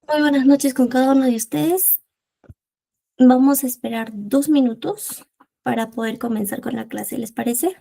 Muy buenas noches con cada uno de ustedes. Vamos a esperar 2 minutos para poder comenzar con la clase, ¿les parece?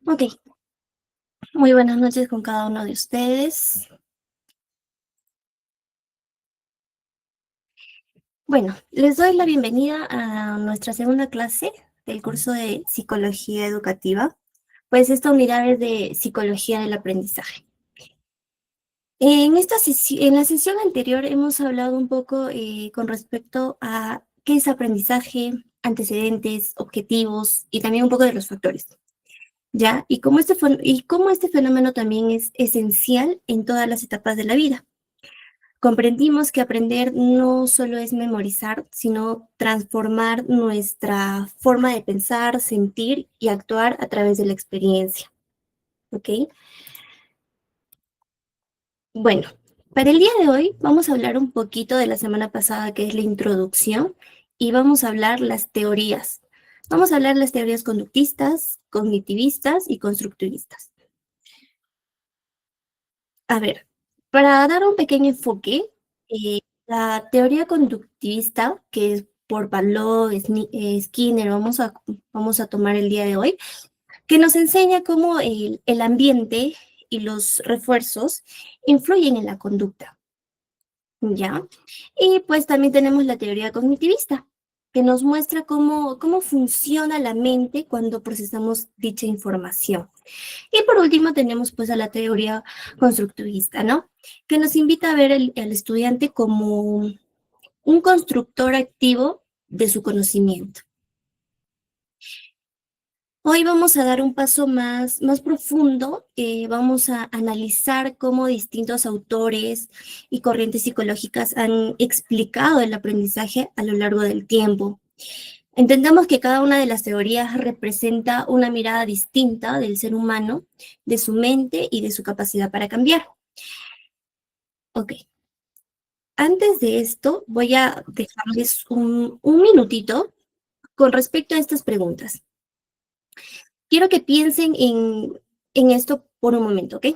Ok, muy buenas noches con cada uno de ustedes. Bueno, les doy la bienvenida a nuestra segunda clase del curso de Psicología Educativa, pues esta unidad es de Psicología del Aprendizaje. En la sesión anterior hemos hablado un poco con respecto a qué es aprendizaje, antecedentes, objetivos y también un poco de los factores. ¿Ya? Y cómo este fenómeno también es esencial en todas las etapas de la vida. Comprendimos que aprender no solo es memorizar, sino transformar nuestra forma de pensar, sentir y actuar a través de la experiencia. ¿Ok? Bueno, para el día de hoy vamos a hablar un poquito de la semana pasada, que es la introducción, y vamos a hablar las teorías. Vamos a hablar las teorías conductistas, cognitivistas y constructivistas. A ver, para dar un pequeño enfoque, la teoría conductivista, que es por Pavlov, Skinner, vamos a tomar el día de hoy, que nos enseña cómo el ambiente y los refuerzos influyen en la conducta, ¿ya? Y pues también tenemos la teoría cognitivista, que nos muestra cómo funciona la mente cuando procesamos dicha información. Y por último tenemos pues a la teoría constructivista, ¿no? Que nos invita a ver al estudiante como un constructor activo de su conocimiento. Hoy vamos a dar un paso más profundo, vamos a analizar cómo distintos autores y corrientes psicológicas han explicado el aprendizaje a lo largo del tiempo. Entendamos que cada una de las teorías representa una mirada distinta del ser humano, de su mente y de su capacidad para cambiar. Ok, antes de esto voy a dejarles un minutito con respecto a estas preguntas. Quiero que piensen en esto por un momento, ¿ok?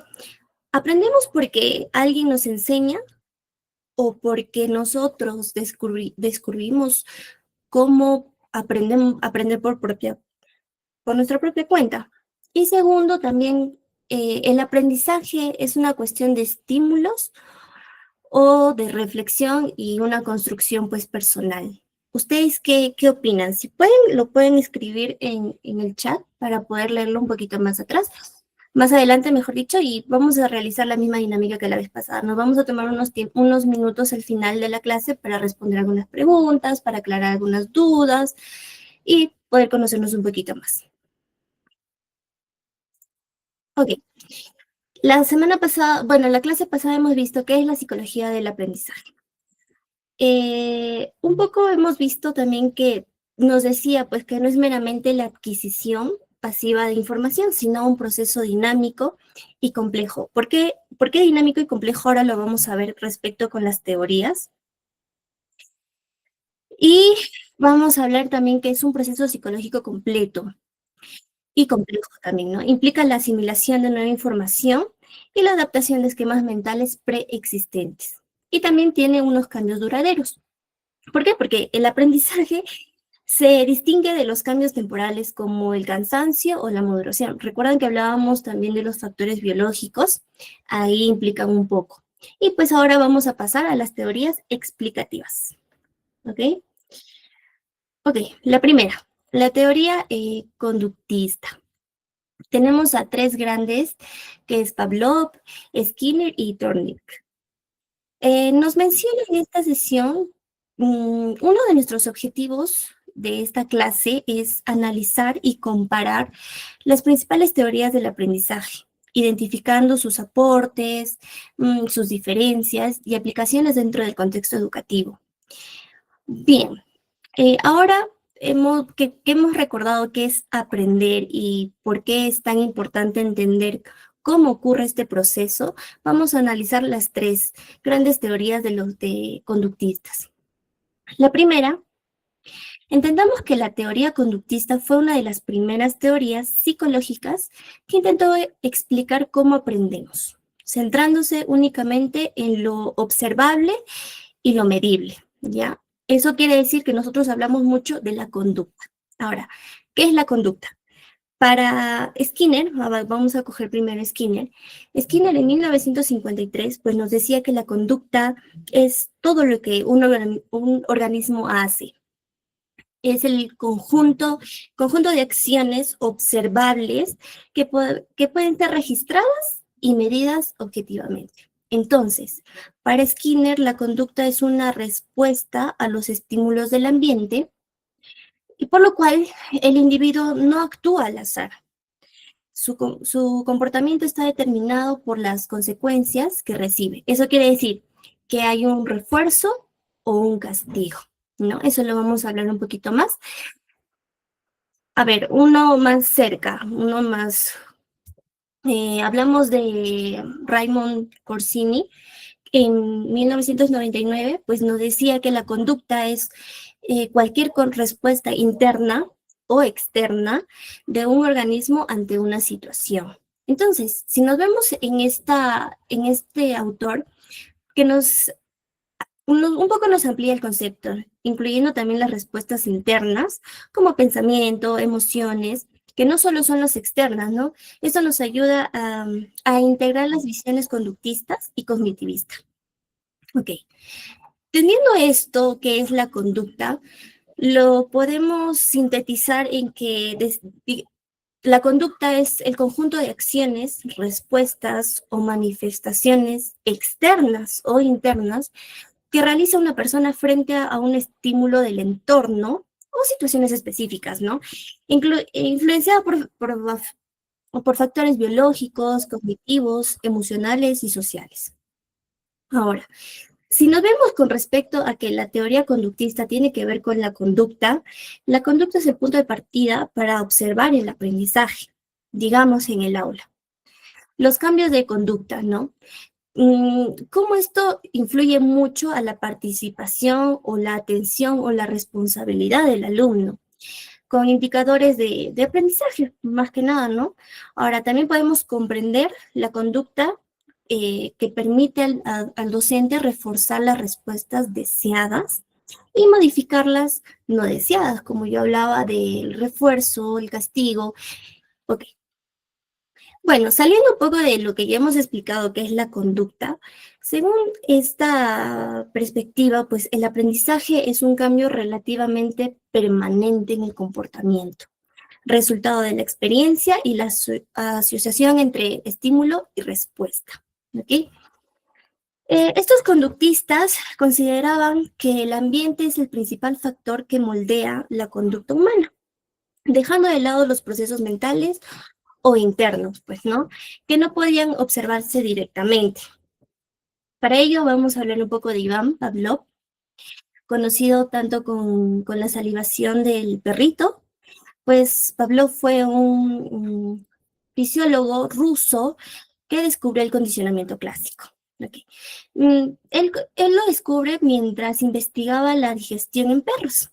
¿Aprendemos porque alguien nos enseña o porque nosotros descubrimos cómo aprender por nuestra propia cuenta? Y segundo, también el aprendizaje es una cuestión de estímulos o de reflexión y una construcción pues personal. ¿Ustedes qué opinan? Si pueden, lo pueden escribir en el chat para poder leerlo un poquito más atrás, más adelante, mejor dicho, y vamos a realizar la misma dinámica que la vez pasada. Nos vamos a tomar unos minutos al final de la clase para responder algunas preguntas, para aclarar algunas dudas y poder conocernos un poquito más. Ok, la semana pasada, bueno, en la clase pasada hemos visto qué es la psicología del aprendizaje. Un poco hemos visto también que nos decía pues que no es meramente la adquisición pasiva de información, sino un proceso dinámico y complejo. ¿Por qué dinámico y complejo? Ahora lo vamos a ver respecto con las teorías. Y vamos a hablar también que es un proceso psicológico completo y complejo también, ¿no? Implica la asimilación de nueva información y la adaptación de esquemas mentales preexistentes. Y también tiene unos cambios duraderos. ¿Por qué? Porque el aprendizaje se distingue de los cambios temporales como el cansancio o la moderación. Recuerdan que hablábamos también de los factores biológicos, ahí implican un poco. Y pues ahora vamos a pasar a las teorías explicativas. ¿Ok? Ok, la primera, la teoría conductista. Tenemos a tres grandes, que es Pavlov, Skinner y Thorndike. Nos menciona en esta sesión, uno de nuestros objetivos de esta clase es analizar y comparar las principales teorías del aprendizaje, identificando sus aportes, sus diferencias y aplicaciones dentro del contexto educativo. Bien, ahora que hemos recordado qué es aprender y por qué es tan importante entender cómo ocurre este proceso, vamos a analizar las tres grandes teorías de los de conductistas. La primera, entendamos que la teoría conductista fue una de las primeras teorías psicológicas que intentó explicar cómo aprendemos, centrándose únicamente en lo observable y lo medible, ¿ya? Eso quiere decir que nosotros hablamos mucho de la conducta. Ahora, ¿qué es la conducta? Para Skinner, vamos a coger primero Skinner. Skinner en 1953 pues nos decía que la conducta es todo lo que un organismo hace. Es el conjunto de acciones observables que pueden ser registradas y medidas objetivamente. Entonces, para Skinner, la conducta es una respuesta a los estímulos del ambiente y por lo cual el individuo no actúa al azar. Su comportamiento está determinado por las consecuencias que recibe. Eso quiere decir que hay un refuerzo o un castigo, ¿no? Eso lo vamos a hablar un poquito más. A ver, uno más cerca, uno más. Hablamos de Raymond Corsini. En 1999, pues nos decía que la conducta es cualquier respuesta interna o externa de un organismo ante una situación. Entonces, si nos vemos en este autor, que un poco nos amplía el concepto, incluyendo también las respuestas internas, como pensamiento, emociones, que no solo son las externas, ¿no? Eso nos ayuda a integrar las visiones conductistas y cognitivistas. Ok, teniendo esto, que es la conducta, lo podemos sintetizar en que la conducta es el conjunto de acciones, respuestas o manifestaciones externas o internas que realiza una persona frente a un estímulo del entorno o situaciones específicas, ¿no? Influenciada por factores biológicos, cognitivos, emocionales y sociales. Ahora, si nos vemos con respecto a que la teoría conductista tiene que ver con la conducta es el punto de partida para observar el aprendizaje, digamos en el aula. Los cambios de conducta, ¿no? Cómo esto influye mucho a la participación o la atención o la responsabilidad del alumno, con indicadores de aprendizaje, más que nada, ¿no? Ahora, también podemos comprender la conducta que permite al docente reforzar las respuestas deseadas y modificar las no deseadas, como yo hablaba del refuerzo, el castigo. Ok, bueno, saliendo un poco de lo que ya hemos explicado, que es la conducta, según esta perspectiva, pues el aprendizaje es un cambio relativamente permanente en el comportamiento, resultado de la experiencia y la asociación entre estímulo y respuesta. ¿Ok? Estos conductistas consideraban que el ambiente es el principal factor que moldea la conducta humana, dejando de lado los procesos mentales o internos, pues, ¿no? Que no podían observarse directamente. Para ello vamos a hablar un poco de Iván Pavlov, conocido tanto con la salivación del perrito, Pues Pavlov fue un fisiólogo ruso que descubrió el condicionamiento clásico. Okay. Él lo descubre mientras investigaba la digestión en perros.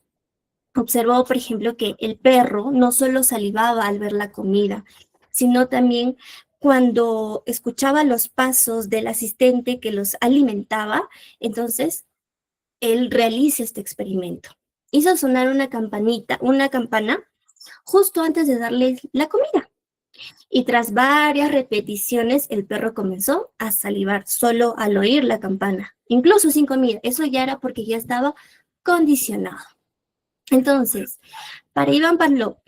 Observó, por ejemplo, que el perro no solo salivaba al ver la comida, sino también cuando escuchaba los pasos del asistente que los alimentaba, entonces él realiza este experimento. Hizo sonar una campana, justo antes de darle la comida. Y tras varias repeticiones, el perro comenzó a salivar solo al oír la campana, incluso sin comida. Eso ya era porque ya estaba condicionado. Entonces, para Iván Pavlov,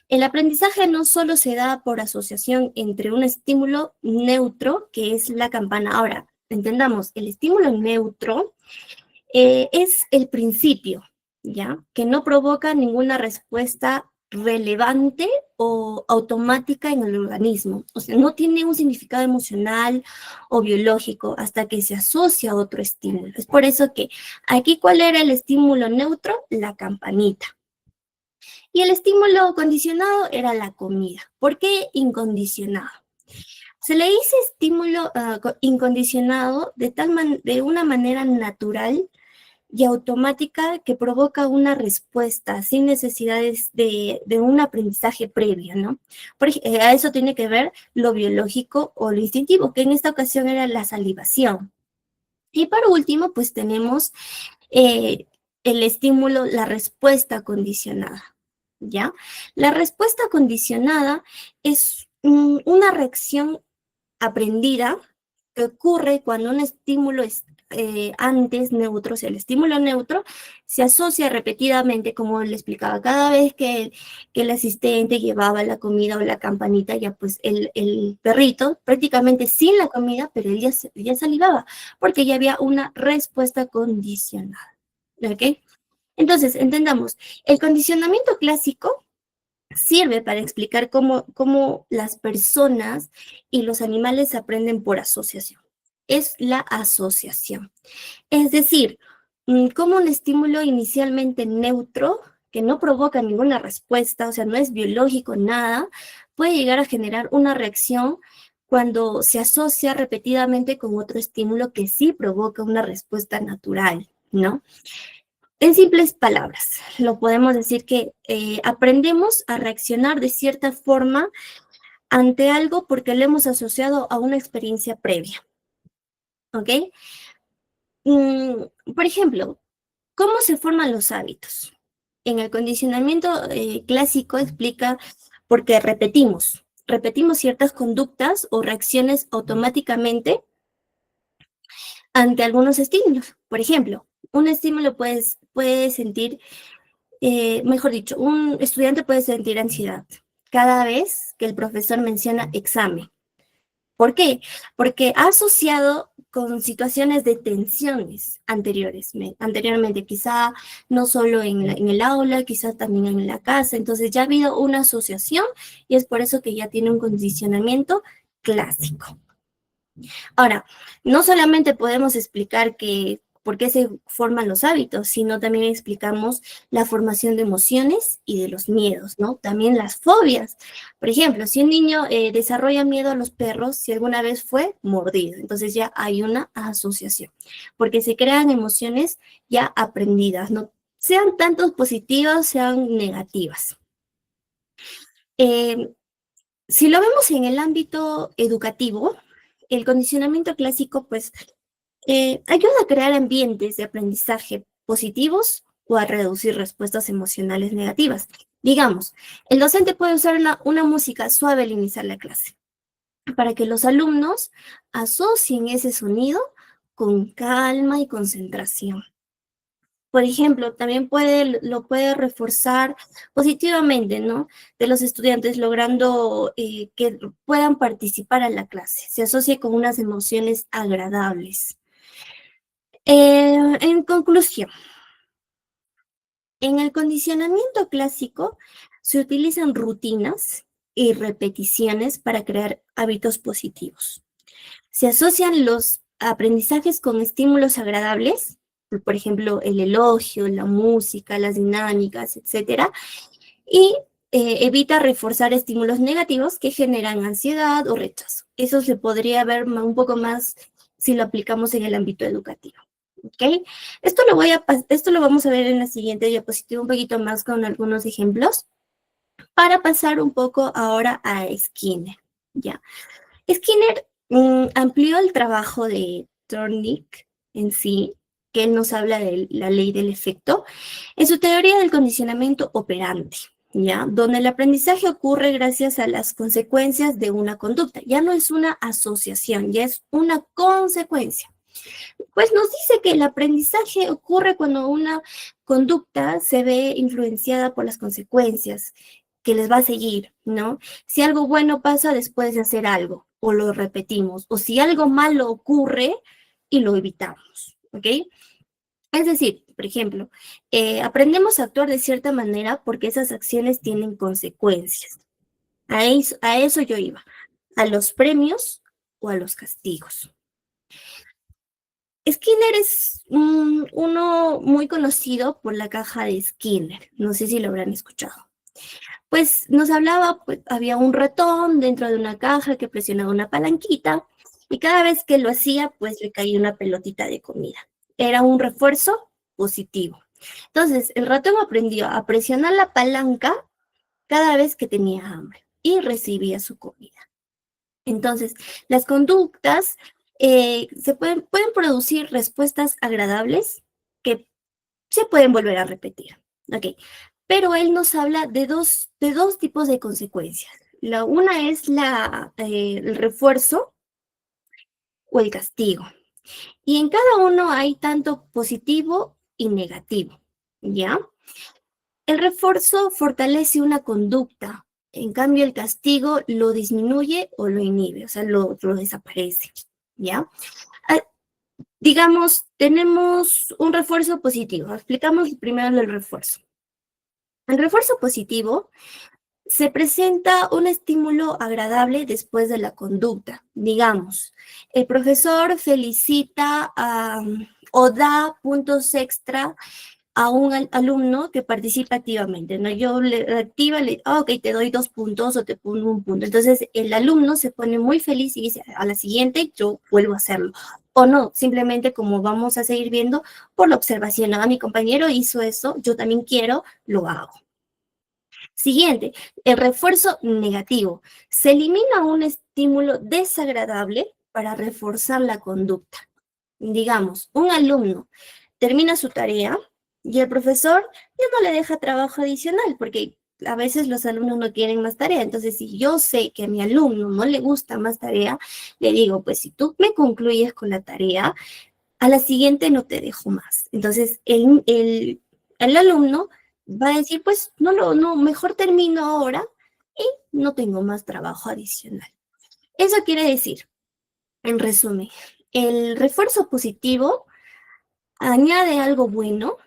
el aprendizaje no solo se da por asociación entre un estímulo neutro, que es la campana. Ahora, entendamos, el estímulo neutro es el principio, ¿ya? Que no provoca ninguna respuesta relevante o automática en el organismo. O sea, no tiene un significado emocional o biológico hasta que se asocia a otro estímulo. Es por eso que aquí, ¿cuál era el estímulo neutro? La campanita. Y el estímulo condicionado era la comida. ¿Por qué incondicionado? Se le dice estímulo incondicionado de una manera natural y automática que provoca una respuesta sin necesidades de un aprendizaje previo, ¿no? A eso tiene que ver lo biológico o lo instintivo, que en esta ocasión era la salivación. Y por último, pues tenemos el estímulo, la respuesta condicionada, ¿ya? La respuesta condicionada es una reacción aprendida que ocurre cuando un estímulo es antes neutro, o sea, el estímulo neutro se asocia repetidamente, como le explicaba, cada vez que el asistente llevaba la comida o la campanita, ya pues el perrito, prácticamente sin la comida, pero él ya salivaba, porque ya había una respuesta condicionada, ¿ok? Entonces, entendamos, el condicionamiento clásico sirve para explicar cómo las personas y los animales aprenden por asociación. Es la asociación. Es decir, como un estímulo inicialmente neutro, que no provoca ninguna respuesta, o sea, no es biológico, nada, puede llegar a generar una reacción cuando se asocia repetidamente con otro estímulo que sí provoca una respuesta natural, ¿no? En simples palabras, lo podemos decir que aprendemos a reaccionar de cierta forma ante algo porque lo hemos asociado a una experiencia previa, ¿ok? Por ejemplo, ¿cómo se forman los hábitos? En el condicionamiento clásico explica porque repetimos ciertas conductas o reacciones automáticamente ante algunos estímulos. Por ejemplo, un estímulo puede sentir, mejor dicho, un estudiante puede sentir ansiedad cada vez que el profesor menciona examen. ¿Por qué? Porque ha asociado con situaciones de tensiones anteriormente, quizá no solo en el aula, quizá también en la casa. Entonces ya ha habido una asociación y es por eso que ya tiene un condicionamiento clásico. Ahora, no solamente podemos explicar por qué se forman los hábitos, sino también explicamos la formación de emociones y de los miedos, ¿no? También las fobias. Por ejemplo, si un niño desarrolla miedo a los perros, si alguna vez fue mordido, entonces ya hay una asociación, porque se crean emociones ya aprendidas, ¿no? Sean tanto positivas, sean negativas. Si lo vemos en el ámbito educativo, el condicionamiento clásico, pues, ayuda a crear ambientes de aprendizaje positivos o a reducir respuestas emocionales negativas. Digamos, el docente puede usar una música suave al iniciar la clase para que los alumnos asocien ese sonido con calma y concentración. Por ejemplo, también lo puede reforzar positivamente, ¿no? De los estudiantes, logrando que puedan participar en la clase, se asocie con unas emociones agradables. En conclusión, en el condicionamiento clásico se utilizan rutinas y repeticiones para crear hábitos positivos. Se asocian los aprendizajes con estímulos agradables, por ejemplo, el elogio, la música, las dinámicas, etcétera, y evita reforzar estímulos negativos que generan ansiedad o rechazo. Eso se podría ver un poco más si lo aplicamos en el ámbito educativo. ¿Okay? Esto lo vamos a ver en la siguiente diapositiva un poquito más con algunos ejemplos para pasar un poco ahora a Skinner. ¿Ya? Skinner amplió el trabajo de Thorndike en sí, que él nos habla de la ley del efecto, en su teoría del condicionamiento operante, ¿ya? Donde el aprendizaje ocurre gracias a las consecuencias de una conducta. Ya no es una asociación, ya es una consecuencia. Pues nos dice que el aprendizaje ocurre cuando una conducta se ve influenciada por las consecuencias que les va a seguir, ¿no? Si algo bueno pasa después de hacer algo, o lo repetimos, o si algo malo ocurre y lo evitamos, ¿ok? Es decir, por ejemplo, aprendemos a actuar de cierta manera porque esas acciones tienen consecuencias. A eso yo iba, a los premios o a los castigos. Skinner es uno muy conocido por la caja de Skinner. No sé si lo habrán escuchado. Pues nos hablaba, pues había un ratón dentro de una caja que presionaba una palanquita y cada vez que lo hacía, pues le caía una pelotita de comida. Era un refuerzo positivo. Entonces, el ratón aprendió a presionar la palanca cada vez que tenía hambre y recibía su comida. Entonces, las conductas pueden producir respuestas agradables que se pueden volver a repetir. ¿Ok? Pero él nos habla de dos tipos de consecuencias. Una es el refuerzo o el castigo. Y en cada uno hay tanto positivo y negativo. ¿Ya? El refuerzo fortalece una conducta, en cambio el castigo lo disminuye o lo inhibe, o sea, lo desaparece, ¿ya? Ah, digamos, tenemos un refuerzo positivo. Explicamos primero el refuerzo. El refuerzo positivo se presenta un estímulo agradable después de la conducta. Digamos, el profesor felicita o da puntos extra a un alumno que participa activamente, ¿no? Yo le activa, ok, te doy 2 puntos o te pongo 1 punto. Entonces, el alumno se pone muy feliz y dice, a la siguiente yo vuelvo a hacerlo. O no, simplemente como vamos a seguir viendo, por la observación, ¿no? Mi compañero hizo eso, yo también quiero, lo hago. Siguiente, el refuerzo negativo. Se elimina un estímulo desagradable para reforzar la conducta. Digamos, un alumno termina su tarea y el profesor ya no le deja trabajo adicional porque a veces los alumnos no quieren más tarea. Entonces, si yo sé que a mi alumno no le gusta más tarea, le digo, pues si tú me concluyes con la tarea, a la siguiente no te dejo más. Entonces, el alumno va a decir, pues no, mejor termino ahora y no tengo más trabajo adicional. Eso quiere decir, en resumen, el refuerzo positivo añade algo bueno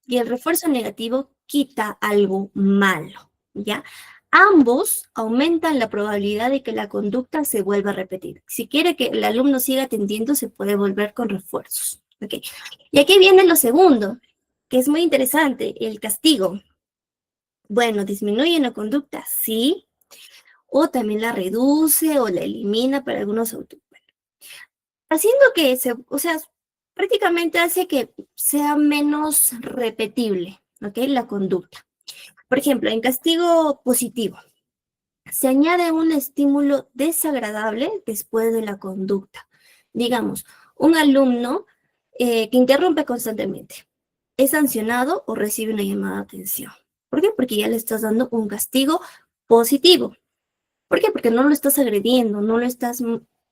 y el refuerzo negativo quita algo malo, ¿ya? Ambos aumentan la probabilidad de que la conducta se vuelva a repetir. Si quiere que el alumno siga atendiendo, se puede volver con refuerzos, ¿ok? Y aquí viene lo segundo, que es muy interesante, el castigo. Bueno, ¿disminuye la conducta? Sí, o también la reduce o la elimina para algunos autores. Haciendo que o sea, prácticamente hace que sea menos repetible, ¿ok? La conducta. Por ejemplo, en castigo positivo, se añade un estímulo desagradable después de la conducta. Digamos, un alumno que interrumpe constantemente es sancionado o recibe una llamada de atención. ¿Por qué? Porque ya le estás dando un castigo positivo. ¿Por qué? Porque no lo estás agrediendo, no lo estás,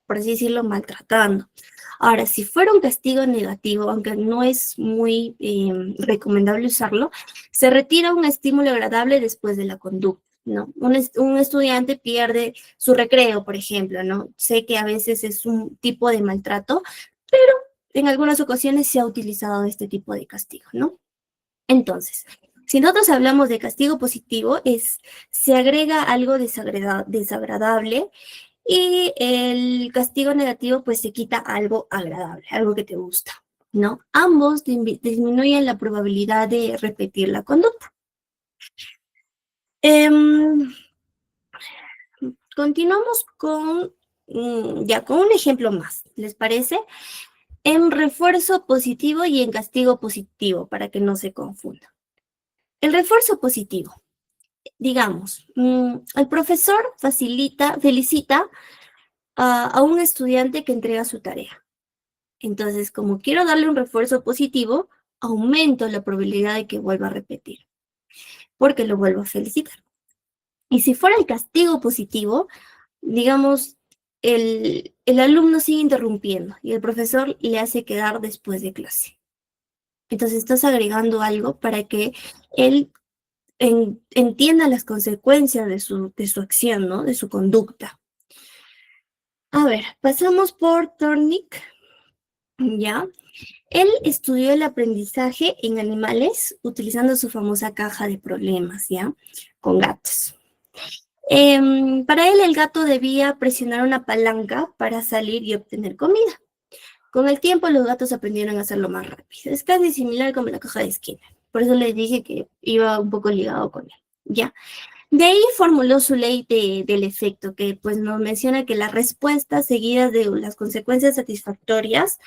por así decirlo, maltratando. Ahora, si fuera un castigo negativo, aunque no es muy recomendable usarlo, se retira un estímulo agradable después de la conducta, ¿no? Un estudiante pierde su recreo, por ejemplo, ¿no? Sé que a veces es un tipo de maltrato, pero en algunas ocasiones se ha utilizado este tipo de castigo, ¿no? Entonces, si nosotros hablamos de castigo positivo, se agrega algo desagradable y el castigo negativo, pues se quita algo agradable, algo que te gusta, ¿no? Ambos disminuyen la probabilidad de repetir la conducta. Em, Continuamos con, ya, con un ejemplo más, ¿les parece? En refuerzo positivo y en castigo positivo, para que no se confunda. El refuerzo positivo, digamos, el profesor felicita a un estudiante que entrega su tarea. Entonces, como quiero darle un refuerzo positivo, aumento la probabilidad de que vuelva a repetir, porque lo vuelvo a felicitar. Y si fuera el castigo positivo, digamos, el alumno sigue interrumpiendo y el profesor le hace quedar después de clase. Entonces estás agregando algo para que él entienda las consecuencias de su acción, ¿no? De su conducta. A ver, pasamos por Thornick, ¿ya? Él estudió el aprendizaje en animales utilizando su famosa caja de problemas, ¿ya? Con gatos. Para él, el gato debía presionar una palanca para salir y obtener comida. Con el tiempo, los gatos aprendieron a hacerlo más rápido. Es casi similar como la caja de Skinner. Por eso les dije que iba un poco ligado con él, ¿ya? De ahí formuló su ley del efecto, que pues nos menciona que las respuestas seguidas de las consecuencias satisfactorias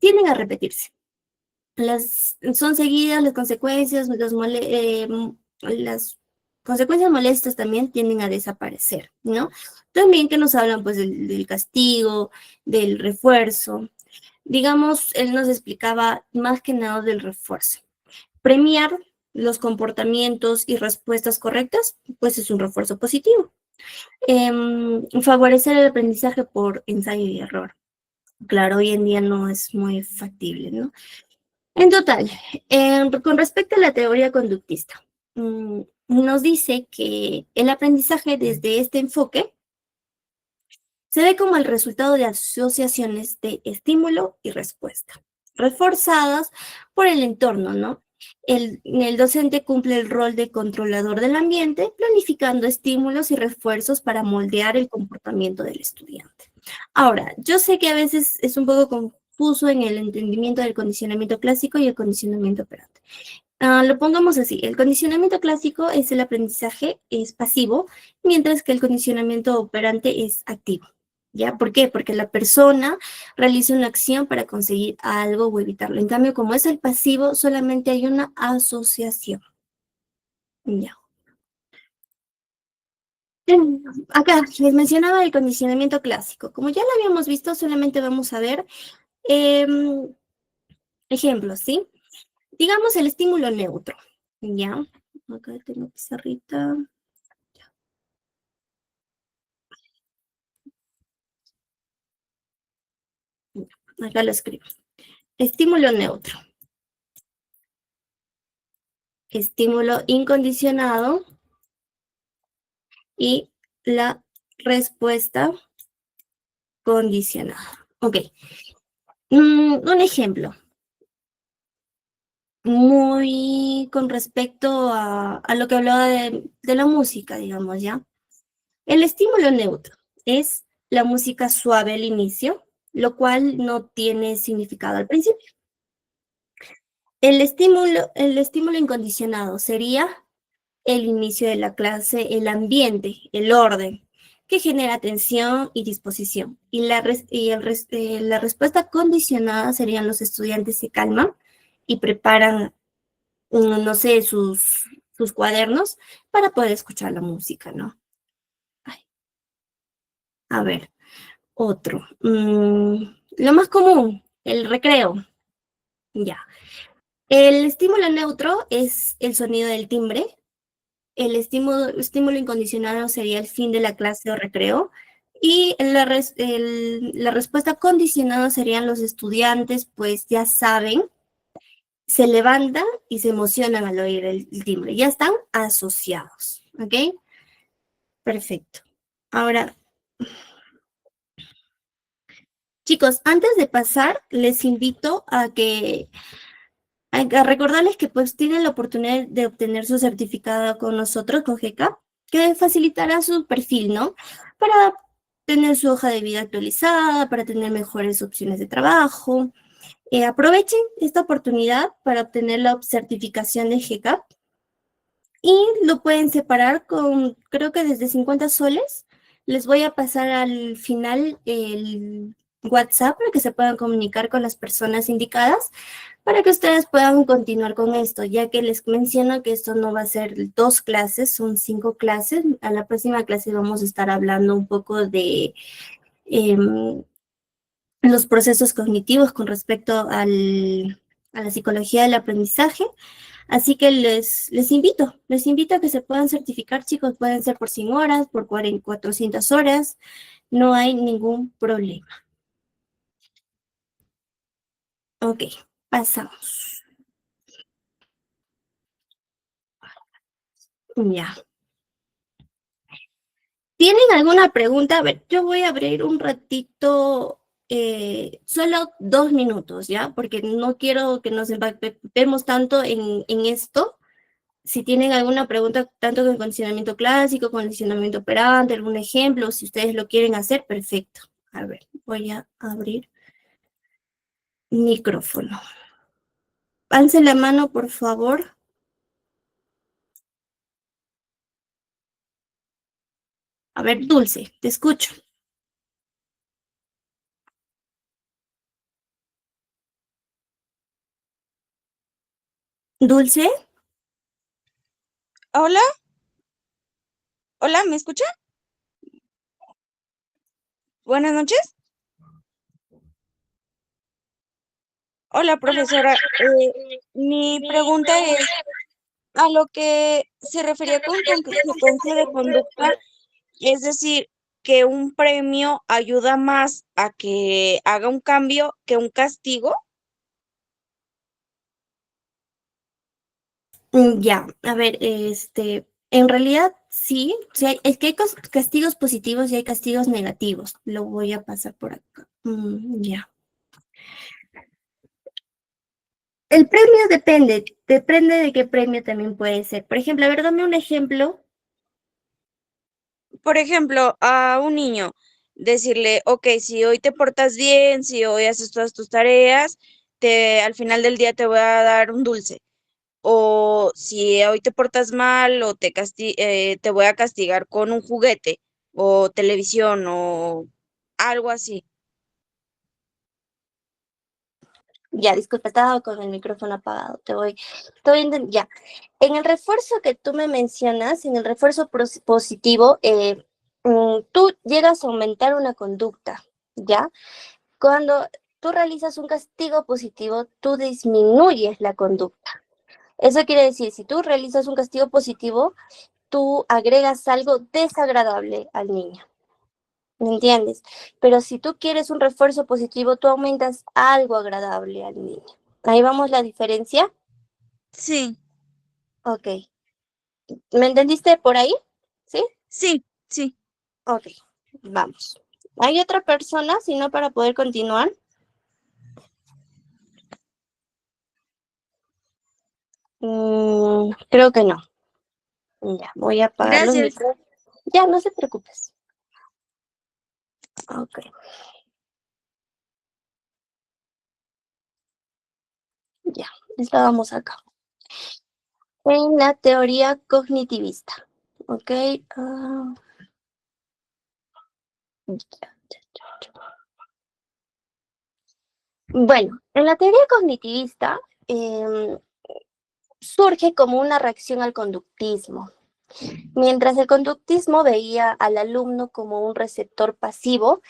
tienden a repetirse. Son seguidas las consecuencias, las consecuencias molestas también tienden a desaparecer, ¿no? También que nos hablan pues del castigo, del refuerzo. Digamos, él nos explicaba más que nada del refuerzo. Premiar los comportamientos y respuestas correctas, pues es un refuerzo positivo. Favorecer el aprendizaje por ensayo y error. Claro, hoy en día no es muy factible, ¿no? En total, con respecto a la teoría conductista, nos dice que el aprendizaje desde este enfoque se ve como el resultado de asociaciones de estímulo y respuesta, reforzadas por el entorno, ¿no? El docente cumple el rol de controlador del ambiente, planificando estímulos y refuerzos para moldear el comportamiento del estudiante. Ahora, yo sé que a veces es un poco confuso en el entendimiento del condicionamiento clásico y el condicionamiento operante. Lo pongamos así, el condicionamiento clásico es el aprendizaje, es pasivo, mientras que el condicionamiento operante es activo. ¿Ya? ¿Por qué? Porque la persona realiza una acción para conseguir algo o evitarlo. En cambio, como es el pasivo, solamente hay una asociación. Ya. Acá les mencionaba el condicionamiento clásico. Como ya lo habíamos visto, solamente vamos a ver em, ejemplos, ¿sí? Digamos el estímulo neutro. Ya. Acá tengo pizarrita. Acá lo escribo. Estímulo neutro. Estímulo incondicionado y la respuesta condicionada. Ok. Un ejemplo. Muy con respecto a lo que hablaba de la música, digamos, ¿ya? El estímulo neutro es la música suave al inicio, lo cual no tiene significado al principio. El estímulo incondicionado sería el inicio de la clase, el ambiente, el orden, que genera atención y disposición. Y la respuesta condicionada serían los estudiantes se calman y preparan, no sé, sus cuadernos para poder escuchar la música, ¿no? Ay, a ver, otro. Lo más común, el recreo. Ya. El estímulo neutro es el sonido del timbre. El estímulo incondicionado sería el fin de la clase o recreo. Y la respuesta condicionada serían los estudiantes, pues ya saben, se levantan y se emocionan al oír el timbre. Ya están asociados. ¿Ok? Perfecto. Ahora, chicos, antes de pasar, les invito a recordarles que pues tienen la oportunidad de obtener su certificado con nosotros, con GK, que facilitará su perfil, ¿no? Para tener su hoja de vida actualizada, para tener mejores opciones de trabajo. Aprovechen esta oportunidad para obtener la certificación de GK y lo pueden separar con, creo que desde 50 soles. Les voy a pasar al final el WhatsApp para que se puedan comunicar con las personas indicadas para que ustedes puedan continuar con esto, ya que les menciono que esto no va a ser 2 clases, son 5 clases. A la próxima clase vamos a estar hablando un poco de los procesos cognitivos con respecto a la psicología del aprendizaje. Así que les invito a que se puedan certificar, chicos, pueden ser por 100 horas, por 400 horas, no hay ningún problema. Ok, pasamos. Ya. ¿Tienen alguna pregunta? A ver, yo voy a abrir un ratito, solo 2 minutos, ¿ya? Porque no quiero que nos empapemos tanto en esto. Si tienen alguna pregunta, tanto con condicionamiento clásico, condicionamiento operante, algún ejemplo, si ustedes lo quieren hacer, perfecto. A ver, voy a abrir micrófono. Alce la mano, por favor. A ver, Dulce, te escucho. Dulce, Hola, hola, ¿me escucha? Buenas noches. Hola, profesora. Mi pregunta es, a lo que se refería con consecuencia de conducta, es decir, que un premio ayuda más a que haga un cambio que un castigo. ya, a ver, en realidad sí es que hay castigos positivos y hay castigos negativos. Lo voy a pasar por acá. Ya. El premio depende de qué premio también puede ser. Por ejemplo, a ver, dame un ejemplo. Por ejemplo, a un niño, decirle, ok, si hoy te portas bien, si hoy haces todas tus tareas, al final del día te voy a dar un dulce. O si hoy te portas mal o te voy a castigar con un juguete o televisión o algo así. Ya, disculpa, estaba con el micrófono apagado. Ya. En el refuerzo que tú me mencionas, en el refuerzo positivo, tú llegas a aumentar una conducta, ¿ya? Cuando tú realizas un castigo positivo, tú disminuyes la conducta. Eso quiere decir, si tú realizas un castigo positivo, tú agregas algo desagradable al niño. ¿Me entiendes? Pero si tú quieres un refuerzo positivo, tú aumentas algo agradable al niño. Ahí vamos la diferencia. Sí, Ok. ¿Me entendiste por ahí? ¿Sí? sí, sí. Ok. Vamos. ¿Hay otra persona, si no, para poder continuar? Creo que no. Ya, voy a apagar los Gracias. micrófonos. Ya, no se preocupes. Ok. Ya, estábamos acá. En la teoría cognitivista. Ok. Bueno, en la teoría cognitivista surge como una reacción al conductismo. Mientras el conductismo veía al alumno como un receptor pasivo,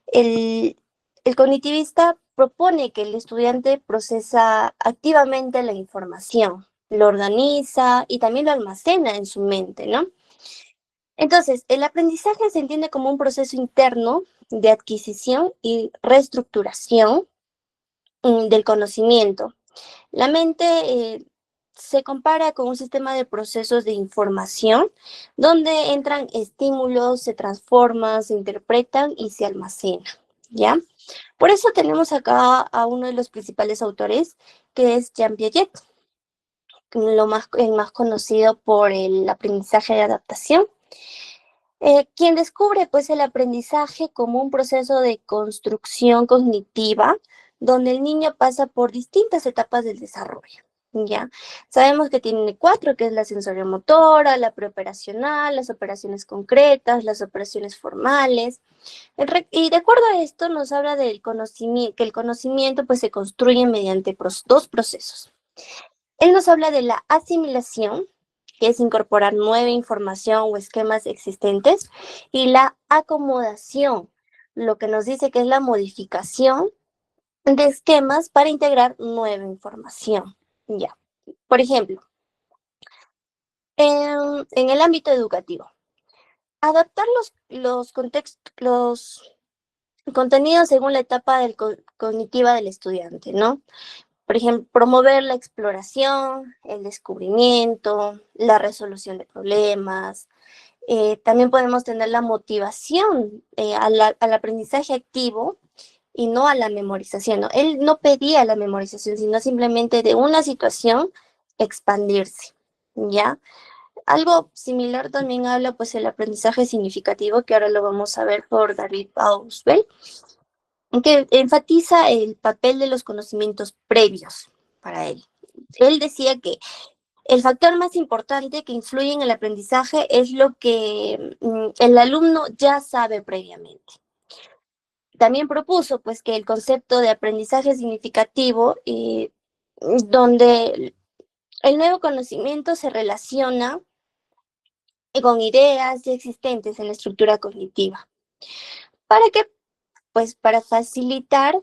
el, el cognitivista propone que el estudiante procesa activamente la información, lo organiza y también lo almacena en su mente, ¿no? Entonces, el aprendizaje se entiende como un proceso interno de adquisición y reestructuración del conocimiento. La mente se compara con un sistema de procesos de información donde entran estímulos, se transforman, se interpretan y se almacenan, ¿ya? Por eso tenemos acá a uno de los principales autores, que es Jean Piaget, el más conocido por el aprendizaje de adaptación, quien descubre pues el aprendizaje como un proceso de construcción cognitiva donde el niño pasa por distintas etapas del desarrollo, ¿ya? Sabemos que tiene cuatro, que es la sensoriomotora, la preoperacional, las operaciones concretas, las operaciones formales. Y de acuerdo a esto nos habla del conocimiento, que el conocimiento pues se construye mediante dos procesos. Él nos habla de la asimilación, que es incorporar nueva información o esquemas existentes, y la acomodación, lo que nos dice que es la modificación de esquemas para integrar nueva información. Ya. Por ejemplo, en el ámbito educativo, adaptar los contextos, los contenidos según la etapa cognitiva del estudiante, ¿no? Por ejemplo, promover la exploración, el descubrimiento, la resolución de problemas. También podemos tener la motivación al aprendizaje activo y no a la memorización, ¿no? Él no pedía la memorización, sino simplemente de una situación expandirse, ¿ya? Algo similar también habla pues el aprendizaje significativo, que ahora lo vamos a ver por David Ausubel, que enfatiza el papel de los conocimientos previos para él. Él decía que el factor más importante que influye en el aprendizaje es lo que el alumno ya sabe previamente. También propuso pues que el concepto de aprendizaje significativo, donde el nuevo conocimiento se relaciona con ideas ya existentes en la estructura cognitiva. ¿Para qué? Pues para facilitar,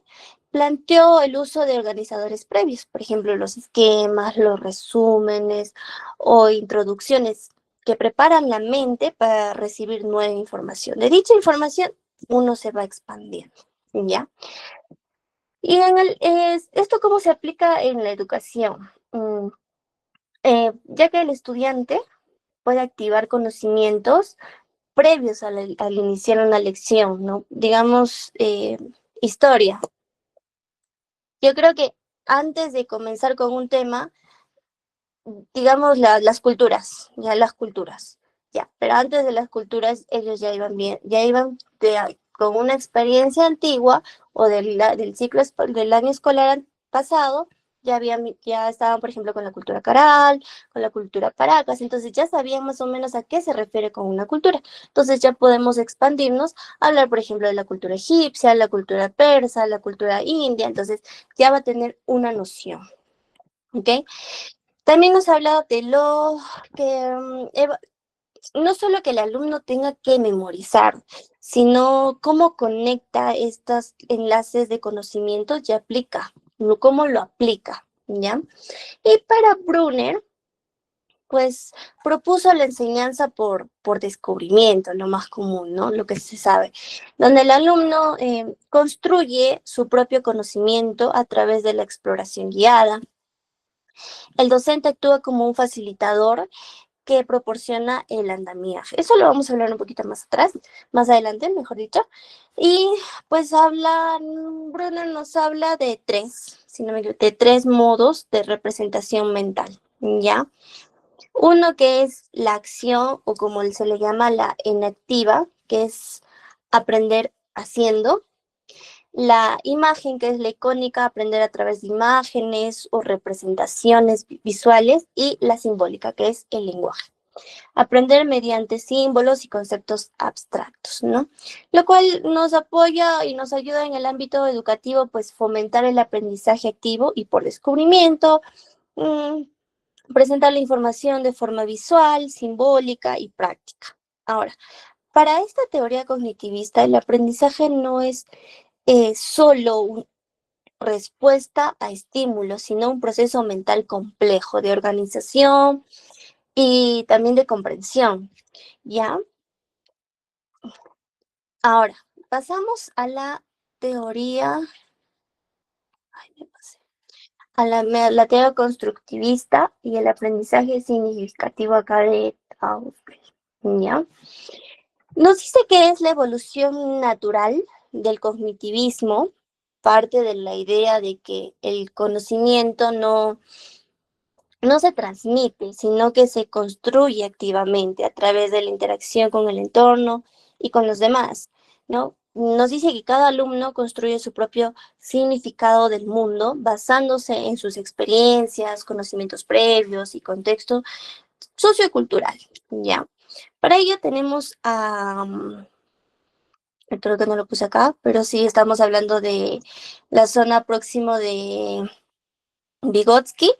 planteó el uso de organizadores previos, por ejemplo, los esquemas, los resúmenes o introducciones que preparan la mente para recibir nueva información. De dicha información, uno se va expandiendo, ¿ya? Y esto cómo se aplica en la educación, ya que el estudiante puede activar conocimientos previos al iniciar una lección, ¿no? Digamos, historia. Yo creo que antes de comenzar con un tema, digamos las culturas, ya las culturas, ya, pero antes de las culturas ellos ya iban bien, ya iban con una experiencia antigua o del ciclo del año escolar pasado, ya estaban, por ejemplo, con la cultura caral, con la cultura paracas, entonces ya sabían más o menos a qué se refiere con una cultura. Entonces ya podemos expandirnos, hablar, por ejemplo, de la cultura egipcia, la cultura persa, la cultura india, entonces ya va a tener una noción, ¿ok? También nos habla de lo que no solo que el alumno tenga que memorizar, sino cómo conecta estos enlaces de conocimiento y aplica, cómo lo aplica, ¿ya? Y para Brunner, pues propuso la enseñanza por descubrimiento, lo más común, ¿no? Lo que se sabe, donde el alumno construye su propio conocimiento a través de la exploración guiada. El docente actúa como un facilitador que proporciona el andamiaje. Eso lo vamos a hablar un poquito más atrás, más adelante, mejor dicho. Y pues Brunner nos habla de si no me equivoco, de tres modos de representación mental, ¿ya? Uno que es la acción, o como se le llama la enactiva, que es aprender haciendo. La imagen, que es la icónica, aprender a través de imágenes o representaciones visuales, y la simbólica, que es el lenguaje. Aprender mediante símbolos y conceptos abstractos, ¿no? Lo cual nos apoya y nos ayuda en el ámbito educativo, pues fomentar el aprendizaje activo y por descubrimiento, presentar la información de forma visual, simbólica y práctica. Ahora, para esta teoría cognitivista, el aprendizaje no es solo una respuesta a estímulos, sino un proceso mental complejo de organización y también de comprensión, ¿ya? Ahora, pasamos a la teoría, la teoría constructivista y el aprendizaje significativo acá de Ausubel, ¿ya? Nos dice que es la evolución natural del cognitivismo, parte de la idea de que el conocimiento no se transmite, sino que se construye activamente a través de la interacción con el entorno y con los demás, ¿no? nos dice que cada alumno construye su propio significado del mundo basándose en sus experiencias, conocimientos previos y contexto sociocultural, ¿ya? Para ello tenemos a, creo que no lo puse acá, pero sí estamos hablando de la zona próximo de Vygotsky,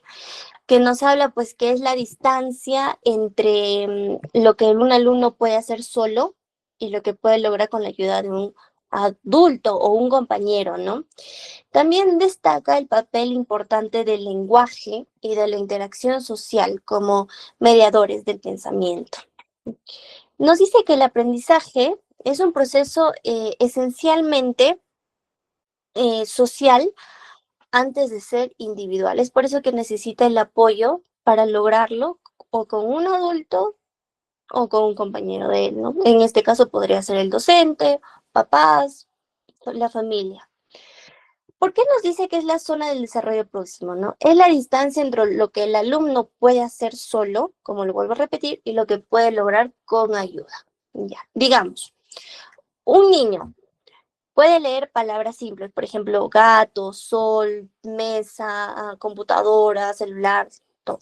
que nos habla pues que es la distancia entre lo que un alumno puede hacer solo y lo que puede lograr con la ayuda de un adulto o un compañero, ¿no? También destaca el papel importante del lenguaje y de la interacción social como mediadores del pensamiento. Nos dice que el aprendizaje es un proceso esencialmente social antes de ser individual. Es por eso que necesita el apoyo para lograrlo o con un adulto o con un compañero de él, ¿no? En este caso podría ser el docente, papás, la familia. ¿Por qué nos dice que es la zona del desarrollo próximo, no? Es la distancia entre lo que el alumno puede hacer solo, como lo vuelvo a repetir, y lo que puede lograr con ayuda. Ya, digamos, un niño puede leer palabras simples, por ejemplo, gato, sol, mesa, computadora, celular, todo.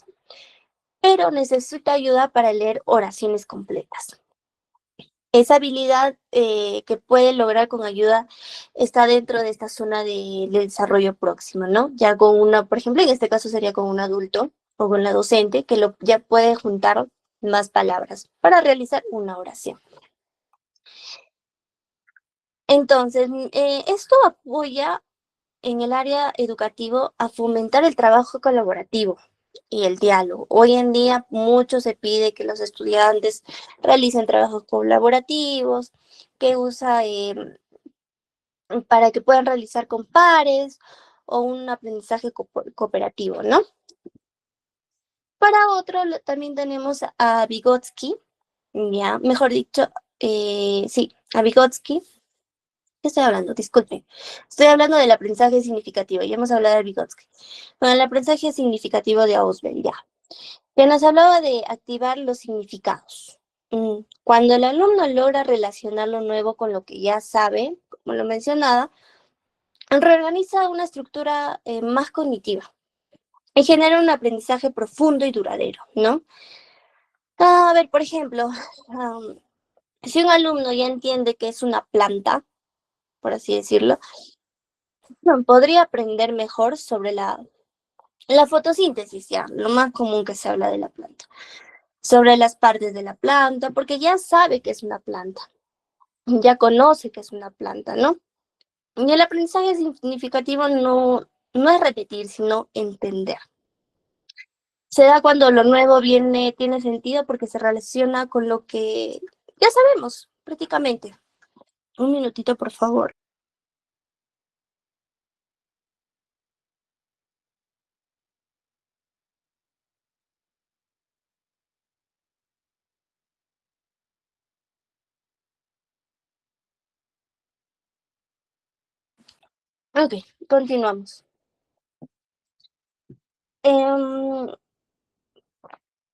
Pero necesita ayuda para leer oraciones completas. Esa habilidad que puede lograr con ayuda está dentro de esta zona de desarrollo próximo, ¿no? Ya con una, por ejemplo, en este caso sería con un adulto o con la docente que ya puede juntar más palabras para realizar una oración. Entonces, esto apoya en el área educativo a fomentar el trabajo colaborativo y el diálogo. Hoy en día mucho se pide que los estudiantes realicen trabajos colaborativos, que usa para que puedan realizar con pares o un aprendizaje cooperativo, ¿no? Para otro también tenemos a Vygotsky, ya, mejor dicho, sí, a Vygotsky. ¿Qué estoy hablando? Disculpe. Estoy hablando del aprendizaje significativo. Ya hemos hablado de Vygotsky. Bueno, el aprendizaje significativo de Ausubel, ya. Que nos hablaba de activar los significados. Cuando el alumno logra relacionar lo nuevo con lo que ya sabe, como lo mencionaba, reorganiza una estructura más cognitiva y genera un aprendizaje profundo y duradero, ¿no? A ver, por ejemplo, si un alumno ya entiende que es una planta, por así decirlo, podría aprender mejor sobre la fotosíntesis, ya, lo más común que se habla de la planta, sobre las partes de la planta, porque ya sabe que es una planta, ya conoce que es una planta, ¿no? Y el aprendizaje significativo no es repetir, sino entender. Se da cuando lo nuevo tiene sentido porque se relaciona con lo que ya sabemos, prácticamente. Un minutito, por favor. Ok, continuamos.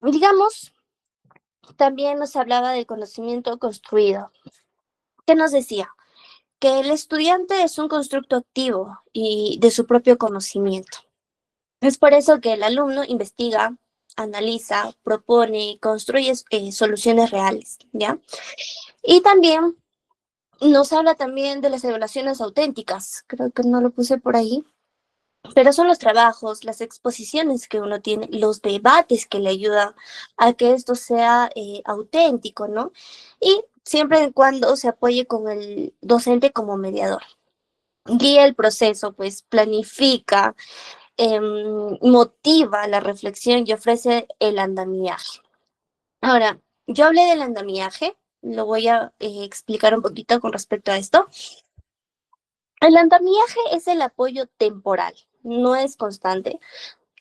Digamos, también nos hablaba del conocimiento construido. ¿Qué nos decía? Que el estudiante es un constructo activo y de su propio conocimiento. Es por eso que el alumno investiga, analiza, propone y construye soluciones reales, ¿ya? Y también nos habla también de las evaluaciones auténticas, creo que no lo puse por ahí, pero son los trabajos, las exposiciones que uno tiene, los debates que le ayudan a que esto sea auténtico, ¿no? Y siempre y cuando se apoye con el docente como mediador. Guía el proceso, pues planifica, motiva la reflexión y ofrece el andamiaje. Ahora, yo hablé del andamiaje, lo voy a explicar un poquito con respecto a esto. El andamiaje es el apoyo temporal, no es constante,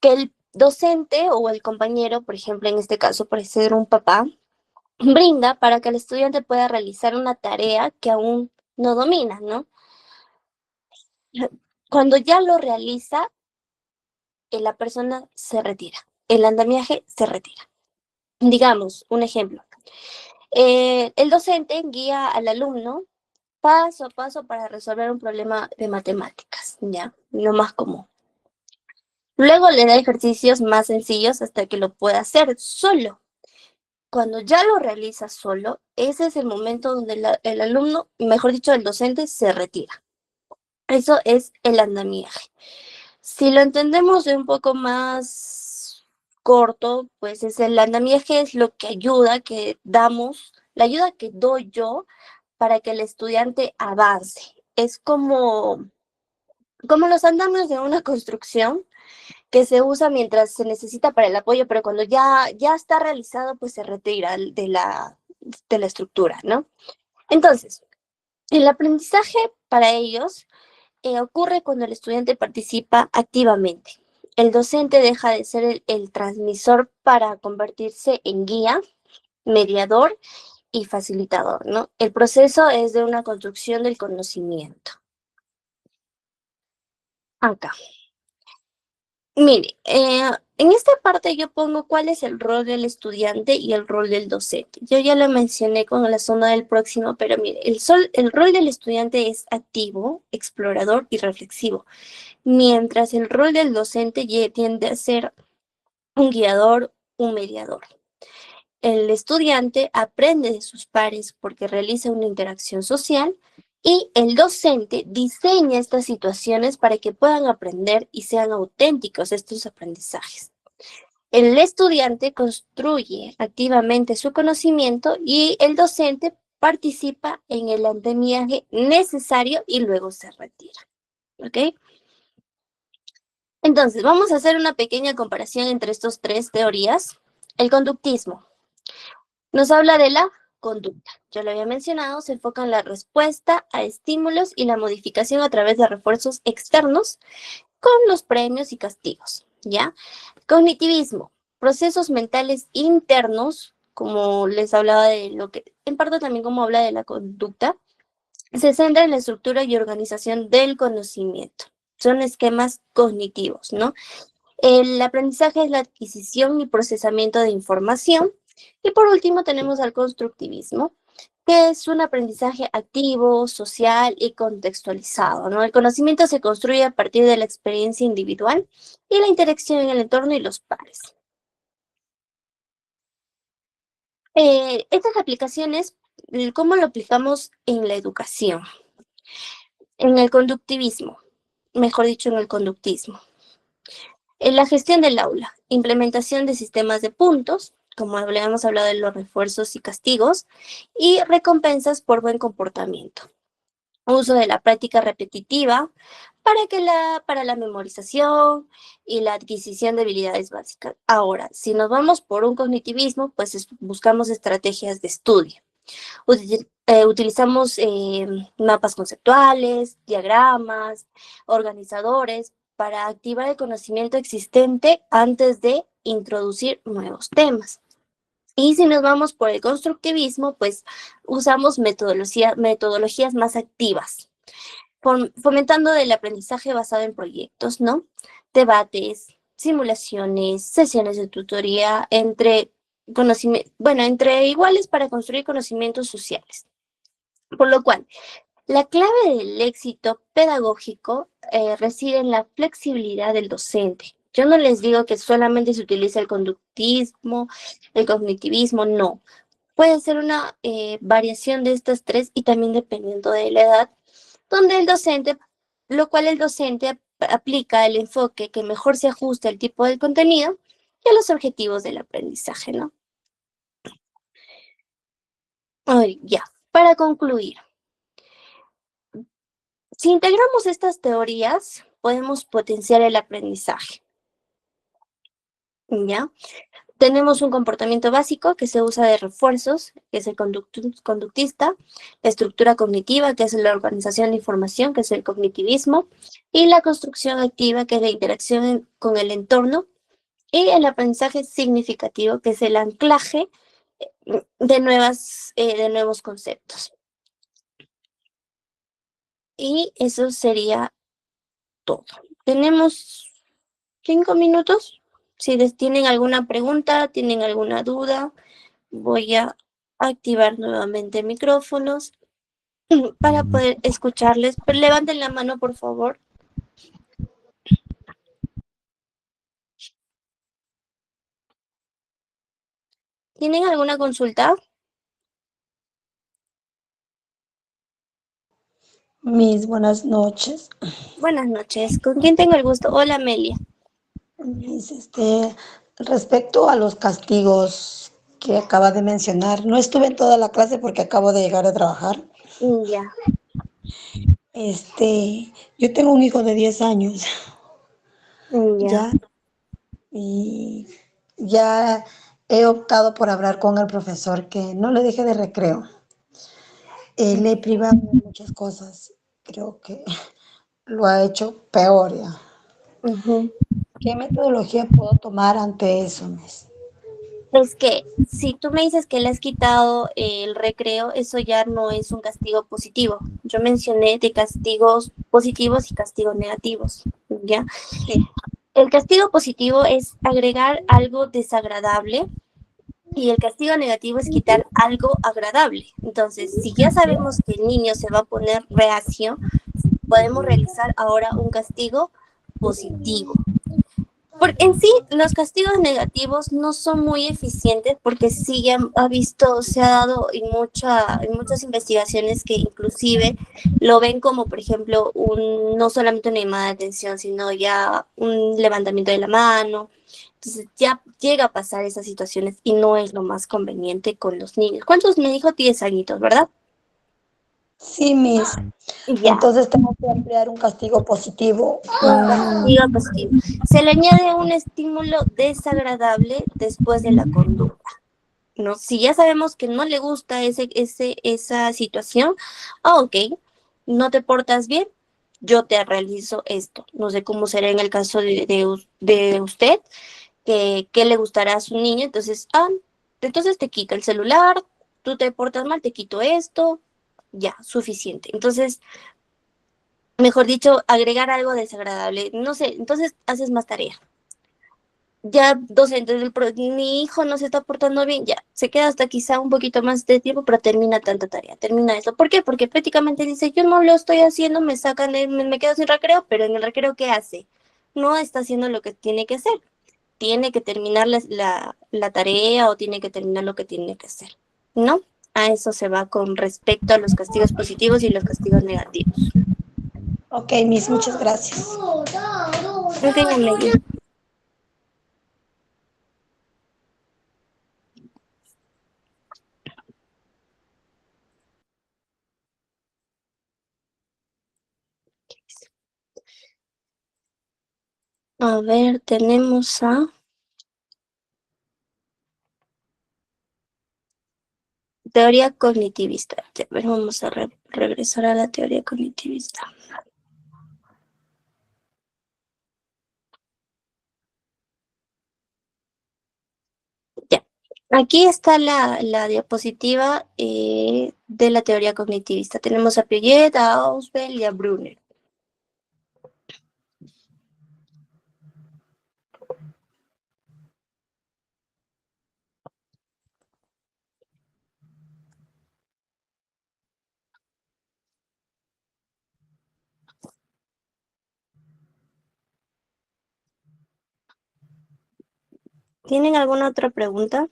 que el docente o el compañero, por ejemplo, en este caso, por ser un papá, brinda para que el estudiante pueda realizar una tarea que aún no domina, ¿no? Cuando ya lo realiza, la persona se retira, el andamiaje se retira. Digamos, un ejemplo. El docente guía al alumno paso a paso para resolver un problema de matemáticas, ¿ya? Lo más común. Luego le da ejercicios más sencillos hasta que lo pueda hacer solo. Cuando ya lo realiza solo, ese es el momento donde el alumno, mejor dicho, el docente, se retira. Eso es el andamiaje. Si lo entendemos de un poco más corto, pues es el andamiaje es lo que ayuda, que damos, la ayuda que doy yo para que el estudiante avance. Es como los andamios de una construcción que se usa mientras se necesita para el apoyo, pero cuando ya está realizado, pues se retira de la estructura, ¿no? Entonces, el aprendizaje para ellos ocurre cuando el estudiante participa activamente. El docente deja de ser el transmisor para convertirse en guía, mediador y facilitador, ¿no? El proceso es de una construcción del conocimiento. Acá. Mire, en esta parte yo pongo cuál es el rol del estudiante y el rol del docente. Yo ya lo mencioné con la zona del próximo, pero mire, el rol del estudiante es activo, explorador y reflexivo, mientras el rol del docente tiende a ser un guiador, un mediador. El estudiante aprende de sus pares porque realiza una interacción social y el docente diseña estas situaciones para que puedan aprender y sean auténticos estos aprendizajes. El estudiante construye activamente su conocimiento y el docente participa en el andamiaje necesario y luego se retira. ¿Ok? Entonces, vamos a hacer una pequeña comparación entre estas tres teorías. El conductismo nos habla de la conducta. Yo lo había mencionado, se enfoca en la respuesta a estímulos y la modificación a través de refuerzos externos con los premios y castigos, ¿ya? Cognitivismo, procesos mentales internos, como les hablaba de lo que, en parte también como habla de la conducta, se centra en la estructura y organización del conocimiento. Son esquemas cognitivos, ¿no? El aprendizaje es la adquisición y procesamiento de información. Y por último tenemos al constructivismo, que es un aprendizaje activo, social y contextualizado, ¿no? El conocimiento se construye a partir de la experiencia individual y la interacción en el entorno y los pares. Estas aplicaciones, ¿cómo lo aplicamos en la educación? En el conductivismo, mejor dicho, en el conductismo. En la gestión del aula, implementación de sistemas de puntos, como habíamos hablado de los refuerzos y castigos, y recompensas por buen comportamiento. Uso de la práctica repetitiva para la memorización y la adquisición de habilidades básicas. Ahora, si nos vamos por un cognitivismo, pues buscamos estrategias de estudio. Utilizamos mapas conceptuales, diagramas, organizadores para activar el conocimiento existente antes de introducir nuevos temas. Y si nos vamos por el constructivismo, pues usamos metodologías más activas, fomentando el aprendizaje basado en proyectos, ¿no? Debates, simulaciones, sesiones de tutoría entre iguales para construir conocimientos sociales. Por lo cual, la clave del éxito pedagógico reside en la flexibilidad del docente. Yo no les digo que solamente se utilice el conductismo, el cognitivismo, no. Puede ser una variación de estas tres y también dependiendo de la edad, lo cual el docente aplica el enfoque que mejor se ajuste al tipo de contenido y a los objetivos del aprendizaje, ¿no? Ya, para concluir. Si integramos estas teorías, podemos potenciar el aprendizaje, ¿ya? Tenemos un comportamiento básico que se usa de refuerzos, que es el conductista, la estructura cognitiva, que es la organización de información, que es el cognitivismo, y la construcción activa, que es la interacción con el entorno, y el aprendizaje significativo, que es el anclaje de nuevos conceptos. Y eso sería todo. Tenemos 5 minutos. Si tienen alguna pregunta, tienen alguna duda, voy a activar nuevamente micrófonos. para poder escucharles. Pero levanten la mano, por favor. ¿Tienen alguna consulta? Buenas noches. Buenas noches. ¿Con quién tengo el gusto? Hola, Amelia. Respecto a los castigos que acaba de mencionar, no estuve en toda la clase porque acabo de llegar a trabajar. Ya. Yo tengo un hijo de 10 años, Ya. ya, y ya he optado por hablar con el profesor que no le deje de recreo. Le he privado de muchas cosas. Creo que lo ha hecho peor ya. Ujú. ¿Qué metodología puedo tomar ante eso, Miss? Es que si tú me dices que le has quitado el recreo, eso ya no es un castigo positivo. Yo mencioné de castigos positivos y castigos negativos, ¿ya? Sí. El castigo positivo es agregar algo desagradable y el castigo negativo es quitar algo agradable. Entonces, si ya sabemos que el niño se va a poner reacio, podemos realizar ahora un castigo positivo. Porque en sí, los castigos negativos no son muy eficientes porque sí ya ha visto, se ha dado en muchas investigaciones que inclusive lo ven como, por ejemplo, no solamente una llamada de atención, sino ya un levantamiento de la mano. Entonces ya llega a pasar esas situaciones y no es lo más conveniente con los niños. ¿Cuántos me dijo? 10 añitos, ¿verdad? Sí, Miss. Ya, Entonces tengo que emplear un castigo positivo. un castigo positivo. Se le añade un estímulo desagradable después de la conducta. ¿No? Si ya sabemos que no le gusta esa situación, ok, no te portas bien, yo te realizo esto. No sé cómo será en el caso de usted, que qué le gustará a su niño, entonces te quito el celular, tú te portas mal, te quito esto, ya, suficiente. Entonces, mejor dicho, agregar algo desagradable, no sé, entonces haces más tarea. Ya docentes mi hijo no se está portando bien, ya, se queda hasta quizá un poquito más de tiempo, pero termina tanta tarea, termina eso. ¿Por qué? Porque prácticamente dice, yo no lo estoy haciendo, me sacan, me quedo sin recreo, pero en el recreo, ¿qué hace? No está haciendo lo que tiene que hacer. Tiene que terminar la tarea o tiene que terminar lo que tiene que hacer, ¿no? A eso se va con respecto a los castigos positivos y los castigos negativos. Ok, Miss, muchas gracias. Ok, Amelia. A ver, tenemos a teoría cognitivista. A ver, vamos a regresar a la teoría cognitivista. Ya. Aquí está la diapositiva de la teoría cognitivista. Tenemos a Piaget, a Ausubel y a Brunner. ¿Tienen alguna otra pregunta?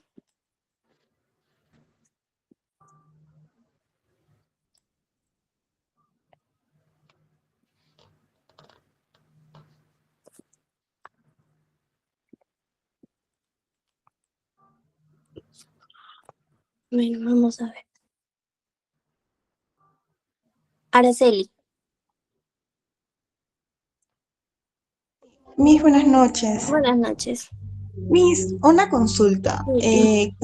Bueno, vamos a ver. Araceli, Mis buenas noches. buenas noches. Miss, una consulta. Sí.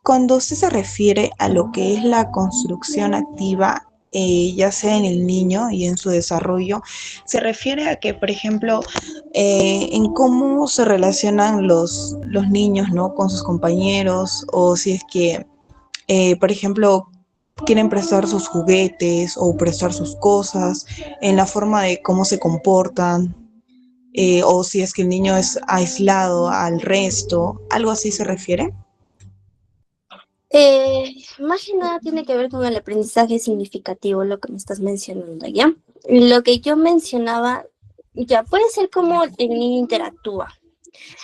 Cuando usted se refiere a lo que es la construcción activa, ya sea en el niño y en su desarrollo, se refiere a que, por ejemplo, en cómo se relacionan los niños, ¿no? Con sus compañeros, o si es que, por ejemplo, quieren prestar sus juguetes o prestar sus cosas, en la forma de cómo se comportan, o si es que el niño es aislado al resto, algo así se refiere. Más que nada tiene que ver con el aprendizaje significativo, lo que me estás mencionando, ¿ya? Lo que yo mencionaba, ya puede ser como el niño interactúa,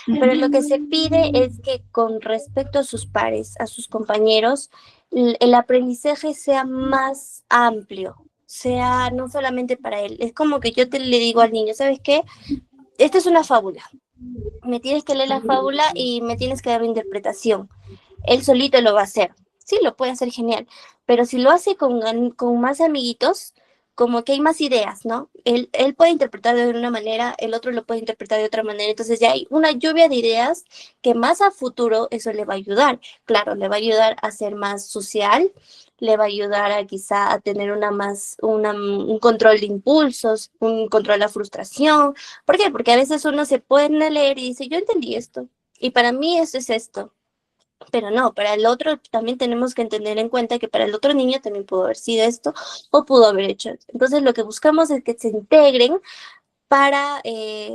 pero lo que se pide es que con respecto a sus pares, a sus compañeros, el aprendizaje sea más amplio, sea no solamente para él. Es como que yo le digo al niño, ¿sabes qué? Esta es una fábula. Me tienes que leer la fábula y me tienes que dar una interpretación. Él solito lo va a hacer. Sí, lo puede hacer genial, pero si lo hace con más amiguitos, como que hay más ideas, ¿no? Él puede interpretar de una manera, el otro lo puede interpretar de otra manera, entonces ya hay una lluvia de ideas que más a futuro eso le va a ayudar. Claro, le va a ayudar a ser más social, le va a ayudar a quizá a tener un control de impulsos, un control de la frustración. ¿Por qué? Porque a veces uno se pone a leer y dice, yo entendí esto, y para mí eso es esto. Pero no, para el otro también tenemos que tener en cuenta que para el otro niño también pudo haber sido esto o pudo haber hecho esto. Entonces lo que buscamos es que se integren para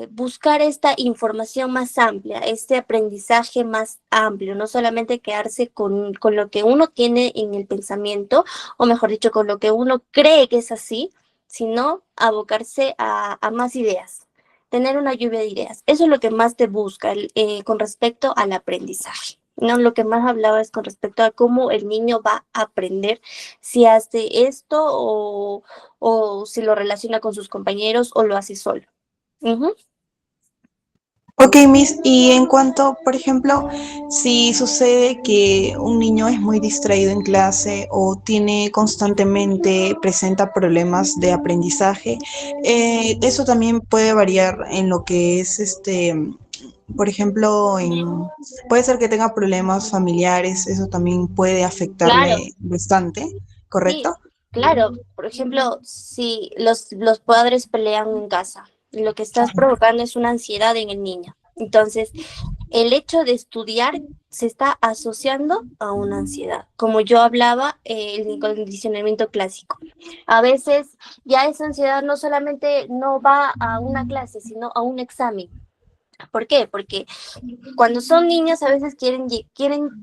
buscar esta información más amplia, este aprendizaje más amplio, no solamente quedarse con lo que uno tiene en el pensamiento, o mejor dicho, con lo que uno cree que es así, sino abocarse a más ideas, tener una lluvia de ideas. Eso es lo que más te busca con respecto al aprendizaje. No, lo que más hablaba es con respecto a cómo el niño va a aprender si hace esto o si lo relaciona con sus compañeros o lo hace solo. Ujú. Ok, Miss, y en cuanto, por ejemplo, si sucede que un niño es muy distraído en clase o tiene constantemente, presenta problemas de aprendizaje, eso también puede variar en lo que es por ejemplo, puede ser que tenga problemas familiares, eso también puede Claro, afectarle bastante, sí, ¿correcto? claro. Por ejemplo, si los padres pelean en casa, lo que estás provocando es una ansiedad en el niño. Entonces, el hecho de estudiar se está asociando a una ansiedad. Como yo hablaba, el condicionamiento clásico. A veces ya esa ansiedad no solamente no va a una clase, sino a un examen. ¿Por qué? Porque cuando son niños a veces quieren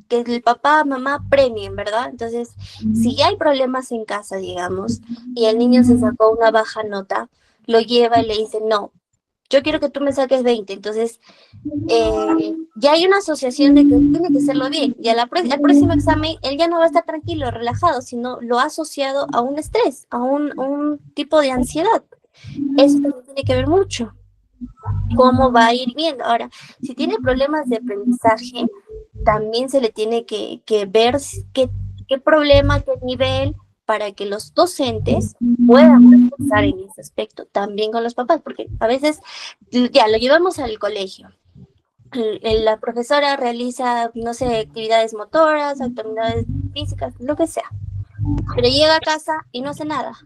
que el papá, mamá premien, ¿verdad? Entonces, si ya hay problemas en casa, digamos, y el niño se sacó una baja nota, lo lleva y le dice, no, yo quiero que tú me saques 20. Entonces, ya hay una asociación de que tiene que hacerlo bien. Y al próximo examen, él ya no va a estar tranquilo, relajado, sino lo ha asociado a un estrés, a un tipo de ansiedad. Eso también tiene que ver mucho cómo va a ir viendo. Ahora, si tiene problemas de aprendizaje, también se le tiene que ver qué problema, qué nivel, para que los docentes puedan reforzar en ese aspecto, también con los papás, porque a veces ya lo llevamos al colegio. La profesora realiza, no sé, actividades motoras, actividades físicas, lo que sea, pero llega a casa y no hace nada.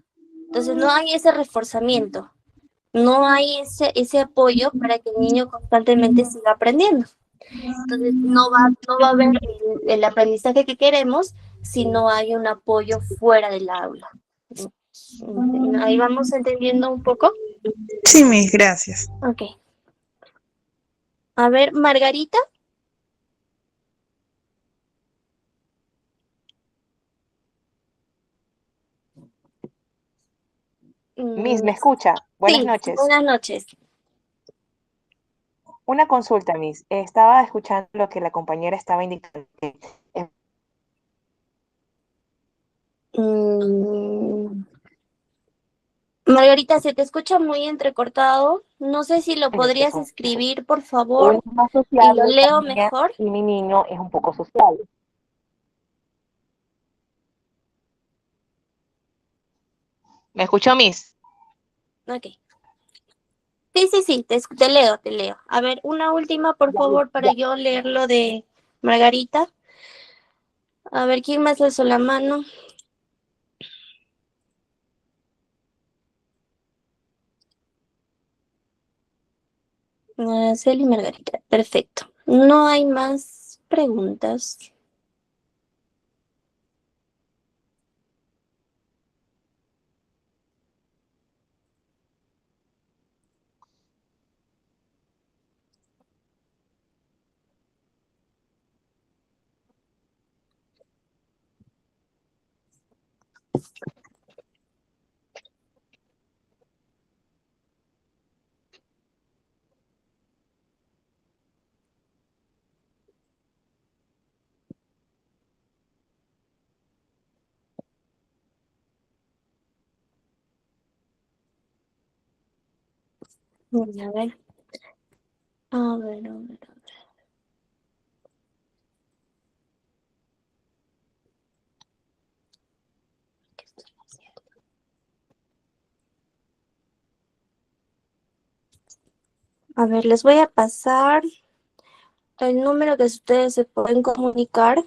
Entonces no hay ese reforzamiento, no hay ese apoyo para que el niño constantemente siga aprendiendo. Entonces, no va a haber el aprendizaje que queremos si no hay un apoyo fuera del aula. Ahí vamos entendiendo un poco. Sí, Miss, gracias. Ok. A ver, Margarita. Miss, Mm, ¿me escucha? Buenas sí, noches. buenas noches. Una consulta, Miss. Estaba escuchando lo que la compañera estaba indicando. Eh, Mm, Margarita, se te escucha muy entrecortado. No sé si lo Niños que podrías son escribir, por uno favor, es más y lo sociable, la leo niña, mejor. y mi niño es un poco sociable. ¿Me escuchó, Miss? Ok. Sí, sí, sí, te leo, te leo. A ver, una última, por Ya, Miss, favor, para ya. yo leer lo de Margarita. A ver, ¿quién más alzó la mano? Celi y Margarita. Perfecto. No hay más preguntas. A ver, a ver, a ver. ¿Qué estoy haciendo? A ver, les voy a pasar el número que ustedes se pueden comunicar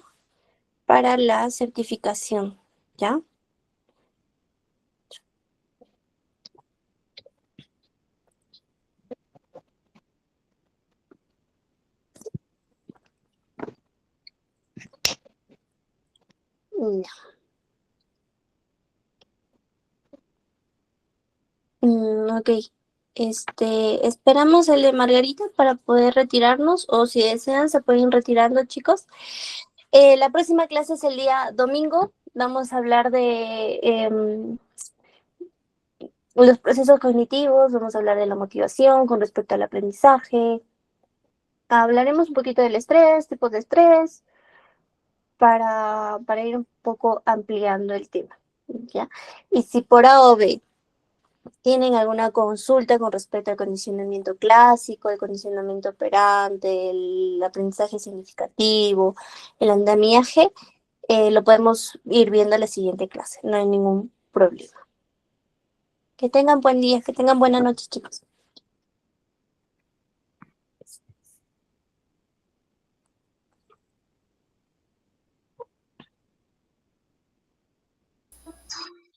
para la certificación, ¿ya? Ya. Ok. Esperamos el de Margarita para poder retirarnos, o si desean se pueden ir retirando, chicos. La próxima clase es el día domingo. Vamos a hablar de los procesos cognitivos, vamos a hablar de la motivación con respecto al aprendizaje. Hablaremos un poquito del estrés, tipos de estrés, para ir un poco ampliando el tema, ¿ya? Y si por A o B tienen alguna consulta con respecto al condicionamiento clásico, el condicionamiento operante, el aprendizaje significativo, el andamiaje, lo podemos ir viendo en la siguiente clase, no hay ningún problema. Que tengan buen día, que tengan buena noche, chicos.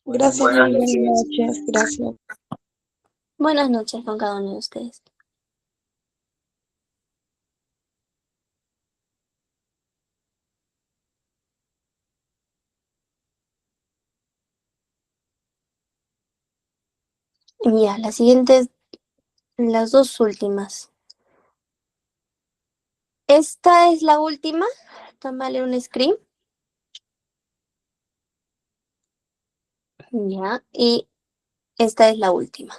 Gracias, muy buenas noches. Gracias. Buenas noches con cada uno de ustedes. Ya, las siguientes, las dos últimas. Esta es la última. Tómale un screen. Ya, y esta es la última.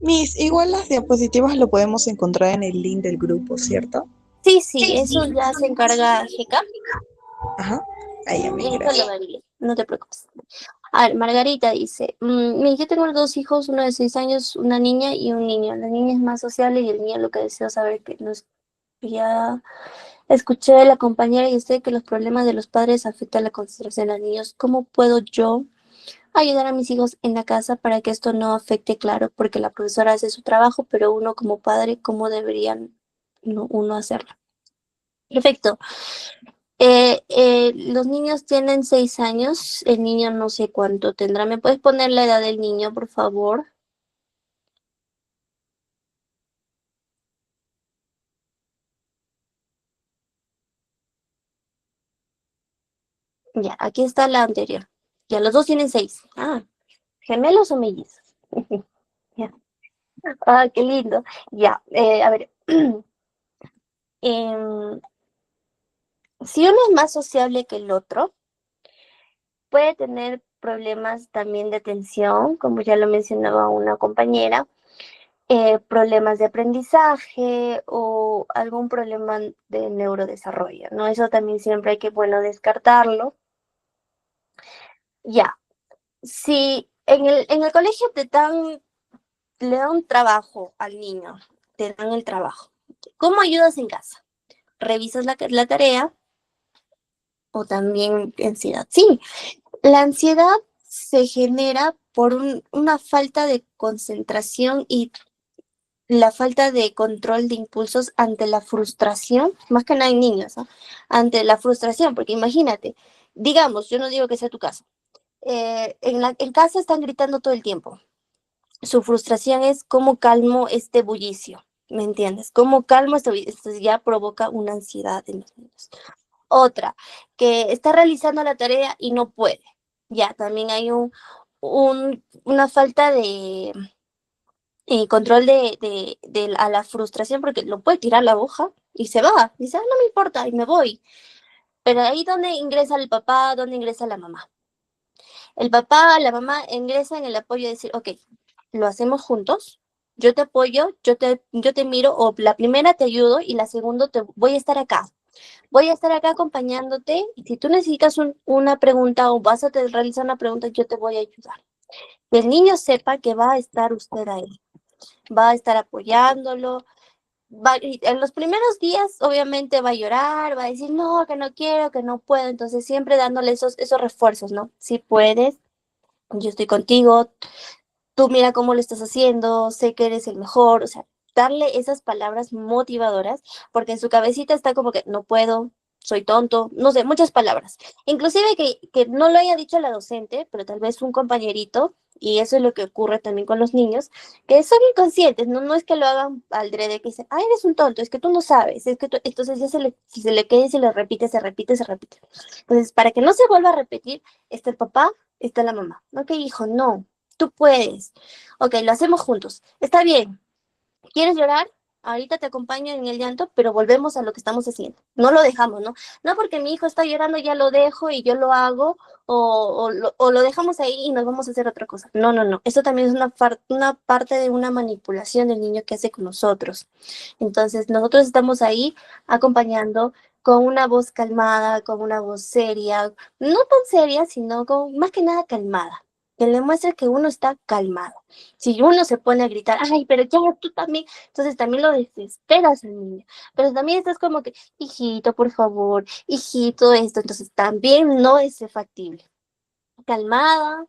Miss, igual las diapositivas lo podemos encontrar en el link del grupo, ¿cierto? Sí, eso ya se encarga GK. Ajá. Ahí, Y amiga, eso lo gracias. va a enviar, no te preocupes. A ver, Margarita dice, yo tengo dos hijos, uno de 6 años, una niña y un niño. La niña es más sociable y el niño lo que deseo saber que nos ya escuché de la compañera y sé que los problemas de los padres afectan la concentración de los niños. ¿Cómo puedo yo ayudar a mis hijos en la casa para que esto no afecte? Claro, porque la profesora hace su trabajo, pero uno como padre, ¿cómo deberían uno hacerlo? Perfecto. Los niños tienen 6 años, el niño no sé cuánto tendrá. ¿Me puedes poner la edad del niño, por favor? Ya, aquí está la anterior. Ya, los dos tienen 6. Ah, ¿gemelos o mellizos? Ya. Ah, qué lindo. Ya, a ver. em, si uno es más sociable que el otro, puede tener problemas también de atención, como ya lo mencionaba una compañera, problemas de aprendizaje o algún problema de neurodesarrollo, ¿no? Eso también siempre hay que, bueno, descartarlo. Ya, si en el colegio le dan un trabajo al niño, te dan el trabajo. ¿Cómo ayudas en casa? ¿Revisas la tarea o también ansiedad? Sí, la ansiedad se genera por una falta de concentración y la falta de control de impulsos ante la frustración, más que nada en niños, ¿no? Ante la frustración, porque imagínate, digamos, yo no digo que sea tu caso, en casa están gritando todo el tiempo. Su frustración es cómo calmo este bullicio, ¿me entiendes? ¿Cómo calmo este bullicio? Esto ya provoca una ansiedad en los niños. Otra, que está realizando la tarea y no puede. Ya, también hay una falta de control a la frustración, porque lo puede tirar la hoja y se va. Dice, "Ah, no me importa", y me voy. Pero ahí donde ingresa el papá, donde ingresa la mamá. El papá, la mamá ingresan en el apoyo de decir, ok, lo hacemos juntos, yo te apoyo, yo te miro, o la primera te ayudo y la segunda te voy a estar acá. Voy a estar acá acompañándote y si tú necesitas una pregunta o vas a realizar una pregunta, yo te voy a ayudar. Que el niño sepa que va a estar usted ahí, va a estar apoyándolo. En los primeros días obviamente va a llorar, va a decir, no, que no quiero, que no puedo. Entonces siempre dándole esos refuerzos, ¿no? Si puedes, yo estoy contigo, tú mira cómo lo estás haciendo, sé que eres el mejor, o sea, darle esas palabras motivadoras, porque en su cabecita está como que no puedo, soy tonto, no sé, muchas palabras. Inclusive que no lo haya dicho la docente, pero tal vez un compañerito, y eso es lo que ocurre también con los niños, que son inconscientes, no es que lo hagan al drede, que dicen, ay, eres un tonto, es que tú no sabes, es que tú, entonces ya si se le queda y se le repite, se repite, se repite. Entonces, para que no se vuelva a repetir, está el papá, está la mamá. Ok, hijo, no, tú puedes. Ok, lo hacemos juntos. Está bien. ¿Quieres llorar? Ahorita te acompaño en el llanto, pero volvemos a lo que estamos haciendo. No lo dejamos, ¿no? No porque mi hijo está llorando, ya lo dejo y yo lo hago, o lo dejamos ahí y nos vamos a hacer otra cosa. No, no, no. Eso también es una parte de una manipulación del niño que hace con nosotros. Entonces, nosotros estamos ahí acompañando con una voz calmada, con una voz seria, no tan seria, sino con más que nada calmada, que le muestre que uno está calmado. Si uno se pone a gritar, ay, pero ya tú también, entonces también lo desesperas al niño. Pero también estás como que, hijito, por favor, hijito, esto. Entonces también no es factible. Calmada,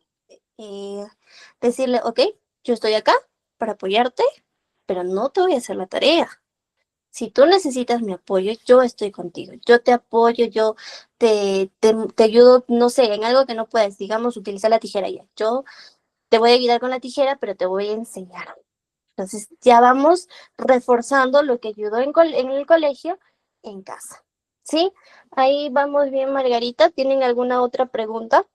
eh, decirle, ok, yo estoy acá para apoyarte, pero no te voy a hacer la tarea. Si tú necesitas mi apoyo, yo estoy contigo. Yo te apoyo, yo te ayudo, no sé, en algo que no puedes, digamos, utilizar la tijera ya. Yo te voy a ayudar con la tijera, pero te voy a enseñar. Entonces ya vamos reforzando lo que ayudó en el colegio en casa. ¿Sí? Ahí vamos bien, Margarita. ¿Tienen alguna otra pregunta?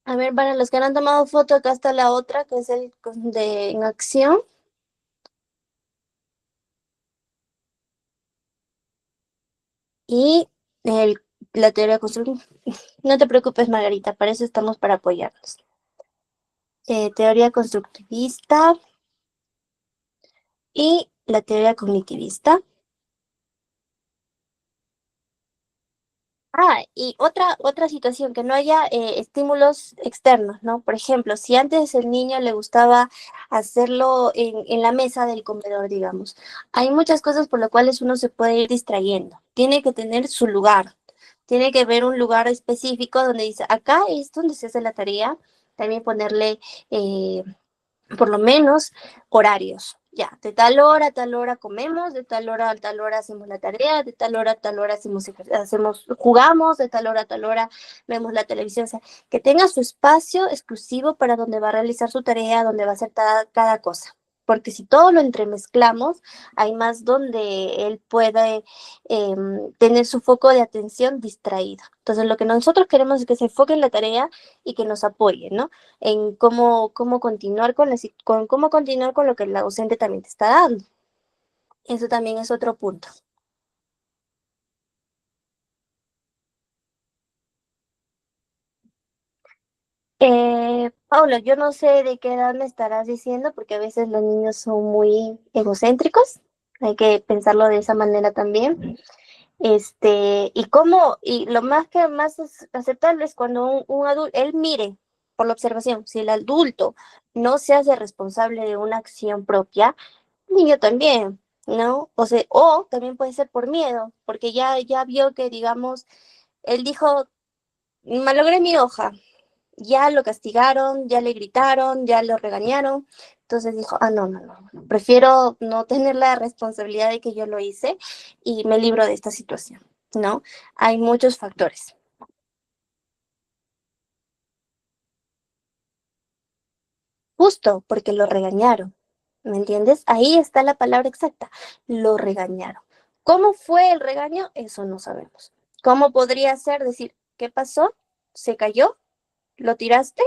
A ver, para los que no han tomado foto, acá está la otra, que es el de en acción. Y la teoría constructiva. No te preocupes, Margarita, para eso estamos para apoyarnos. Teoría constructivista y la teoría cognitivista. Y otra situación, que no haya estímulos externos, ¿no? Por ejemplo, si antes el niño le gustaba hacerlo en la mesa del comedor, digamos, hay muchas cosas por las cuales uno se puede ir distrayendo. Tiene que tener su lugar, tiene que ver un lugar específico donde dice, acá es donde se hace la tarea, también ponerle eh, por lo menos horarios. Ya, de tal hora a tal hora comemos, de tal hora a tal hora hacemos la tarea, de tal hora a tal hora jugamos, de tal hora a tal hora vemos la televisión. O sea, que tenga su espacio exclusivo para donde va a realizar su tarea, donde va a hacer cada cosa. Porque si todo lo entremezclamos, hay más donde él puede tener su foco de atención distraído. Entonces, lo que nosotros queremos es que se enfoque en la tarea y que nos apoye, ¿no? En cómo continuar cómo continuar con lo que la docente también te está dando. Eso también es otro punto. Paula, yo no sé de qué edad me estarás diciendo, porque a veces los niños son muy egocéntricos, hay que pensarlo de esa manera también. Y lo más es aceptable es cuando un adulto, él mire por la observación, si el adulto no se hace responsable de una acción propia, el niño también, ¿no? O también puede ser por miedo, porque ya vio que, digamos, él dijo, malogré mi hoja, ya lo castigaron, ya le gritaron, ya lo regañaron. Entonces dijo, no, no, no, prefiero no tener la responsabilidad de que yo lo hice y me libro de esta situación, ¿no? Hay muchos factores. Justo porque lo regañaron, ¿me entiendes? Ahí está la palabra exacta, lo regañaron. ¿Cómo fue el regaño? Eso no sabemos. ¿Cómo podría ser decir, qué pasó? ¿Se cayó? ¿Lo tiraste?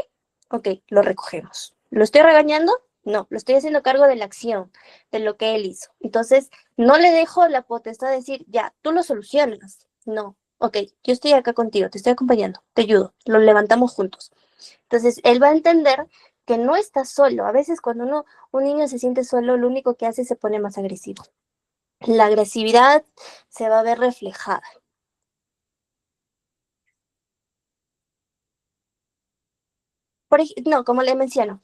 Ok, lo recogemos. ¿Lo estoy regañando? No, lo estoy haciendo cargo de la acción, de lo que él hizo. Entonces, no le dejo la potestad de decir, ya, tú lo solucionas. No, ok, yo estoy acá contigo, te estoy acompañando, te ayudo, lo levantamos juntos. Entonces, él va a entender que no está solo. A veces cuando un niño se siente solo, lo único que hace es se pone más agresivo. La agresividad se va a ver reflejada. No, como le menciono,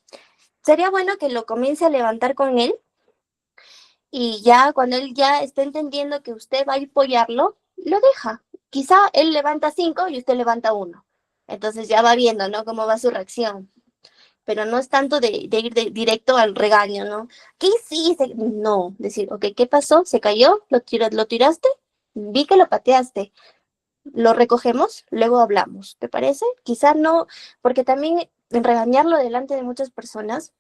sería bueno que lo comience a levantar con él y ya cuando él ya esté entendiendo que usted va a apoyarlo, lo deja. Quizá él levanta 5 y usted levanta 1. Entonces ya va viendo, ¿no? Cómo va su reacción. Pero no es tanto de ir directo al regaño, ¿no? ¿Qué hiciste? No, decir, ok, ¿qué pasó? ¿Se cayó? ¿Lo tiraste? Vi que lo pateaste. Lo recogemos, luego hablamos, ¿te parece? Quizá no, porque también en regañarlo delante de muchas personas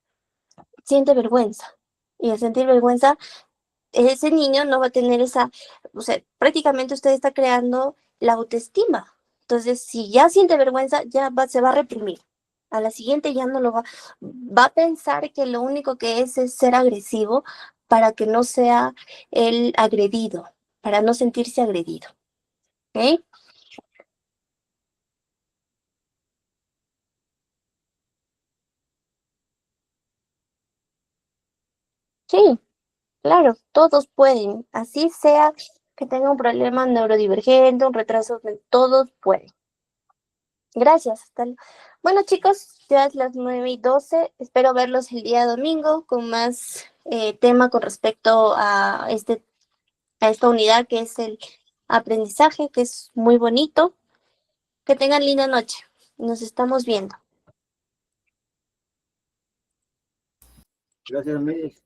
siente vergüenza. Y al sentir vergüenza, ese niño no va a tener esa, o sea, prácticamente usted está creando la autoestima. Entonces, si ya siente vergüenza, se va a reprimir. A la siguiente ya no va a pensar que lo único que es ser agresivo para que no sea el agredido, para no sentirse agredido. ¿Ok? Sí, claro, todos pueden, así sea que tenga un problema neurodivergente, un retraso, todos pueden. Gracias. Bueno, chicos, ya es las 9:12. Espero verlos el día domingo con más tema con respecto a esta unidad que es el aprendizaje, que es muy bonito. Que tengan linda noche. Nos estamos viendo. Gracias, Miss.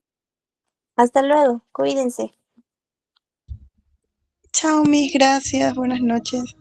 Hasta luego. Cuídense. Chao, mis gracias. Buenas noches.